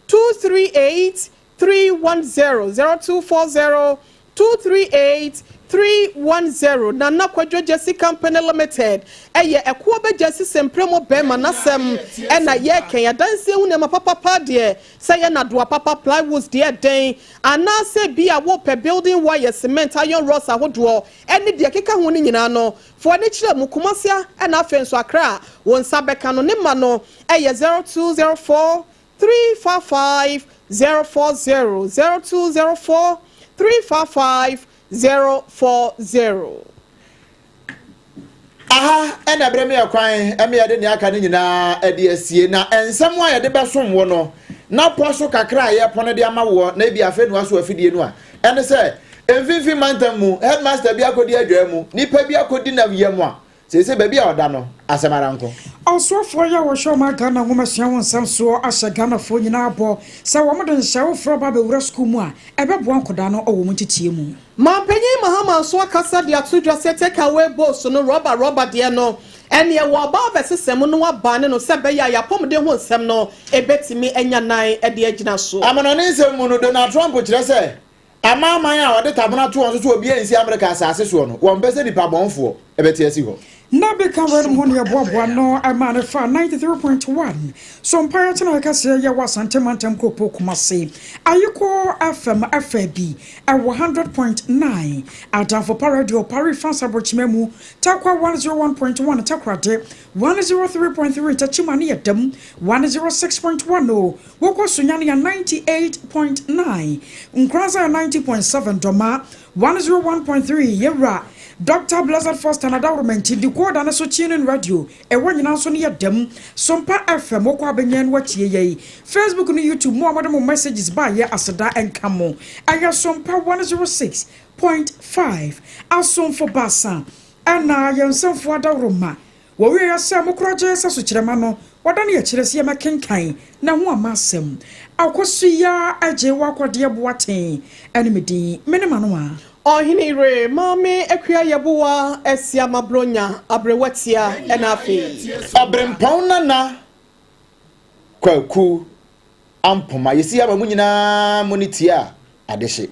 238 310 0240 238 310 na nakwadwo Jesse Company Limited eye AKOA be Jesse sempremo be manasem e na ye ken ya danse hu ne mapapa de say na do papa plywood de den anase bia wo pe building wire cement iron rods ahodo ene de keka hu ni nyina no fo ne kire mu kumasia e na afenso akra won sabeka no ne ma no eye 0204 355 040 0204 355 040. Aha, and a breme akwan, emi ade ne aka ne nyina ade asie na ensem wa yade besom wo no na poso kakra ye pono de ama wo na bi afenu aso afidie no a ene se enfifi mantam mu headmaster bi akodi adwa mu nipa bi akodi na yemu a se ba bi a oda no asemara nko also for ya wo show ma Ghana wo masia won sam so asha Ghana fo nyina abo sa wo modon hyew fro ba be wura school mu a ebebo ankoda no owo mu titie mu mampanyi mahama so akasa de atudwa se take away boss no rubber de no ene ye wo ba besesem no wabane no se be ya yapom de ho nsem no ebetimi enya nan e de agina so amano ne nsem mu no Donald Trump kire se amaman a wode tabona to on so obi ansi America asase so no won be se nipa bonfo ebeti asi ho na beka wer mo ne boaboa no amane fa 93.1 so mpaya tena ka se ya wasante mantem kopo kumase ayiko FM FAB 100.9 adafo radio Paris France abochimemu takwa 101.1 takrade 103.3 tachimani yedem 106.1 woko sunyani ya 98.9 nkranza ya 90.7 doma 101.3 yera Dr. Blessed Foster na government di koda na so chinin radio e wanyina so ne yedem Sompa FM okwa abenyen watie ye Facebook no YouTube mo amade messages ba ye aseda enkamo aya Sompa 106.5 asom for basa ana yensemfo adawroma wo we yasa mokroje saso kirema no wadane ye kirese ye makenkan na ho amasem AKOSUA AGYEIWAA kwade BOATENG enemedi menema no a Oheneyere mame akua YEBOAA ASIAMA bronya ABREWATIA enafi OBREMPONG-NANA KWAKU AMPOMAH yesi aba mu nyina monitia adehye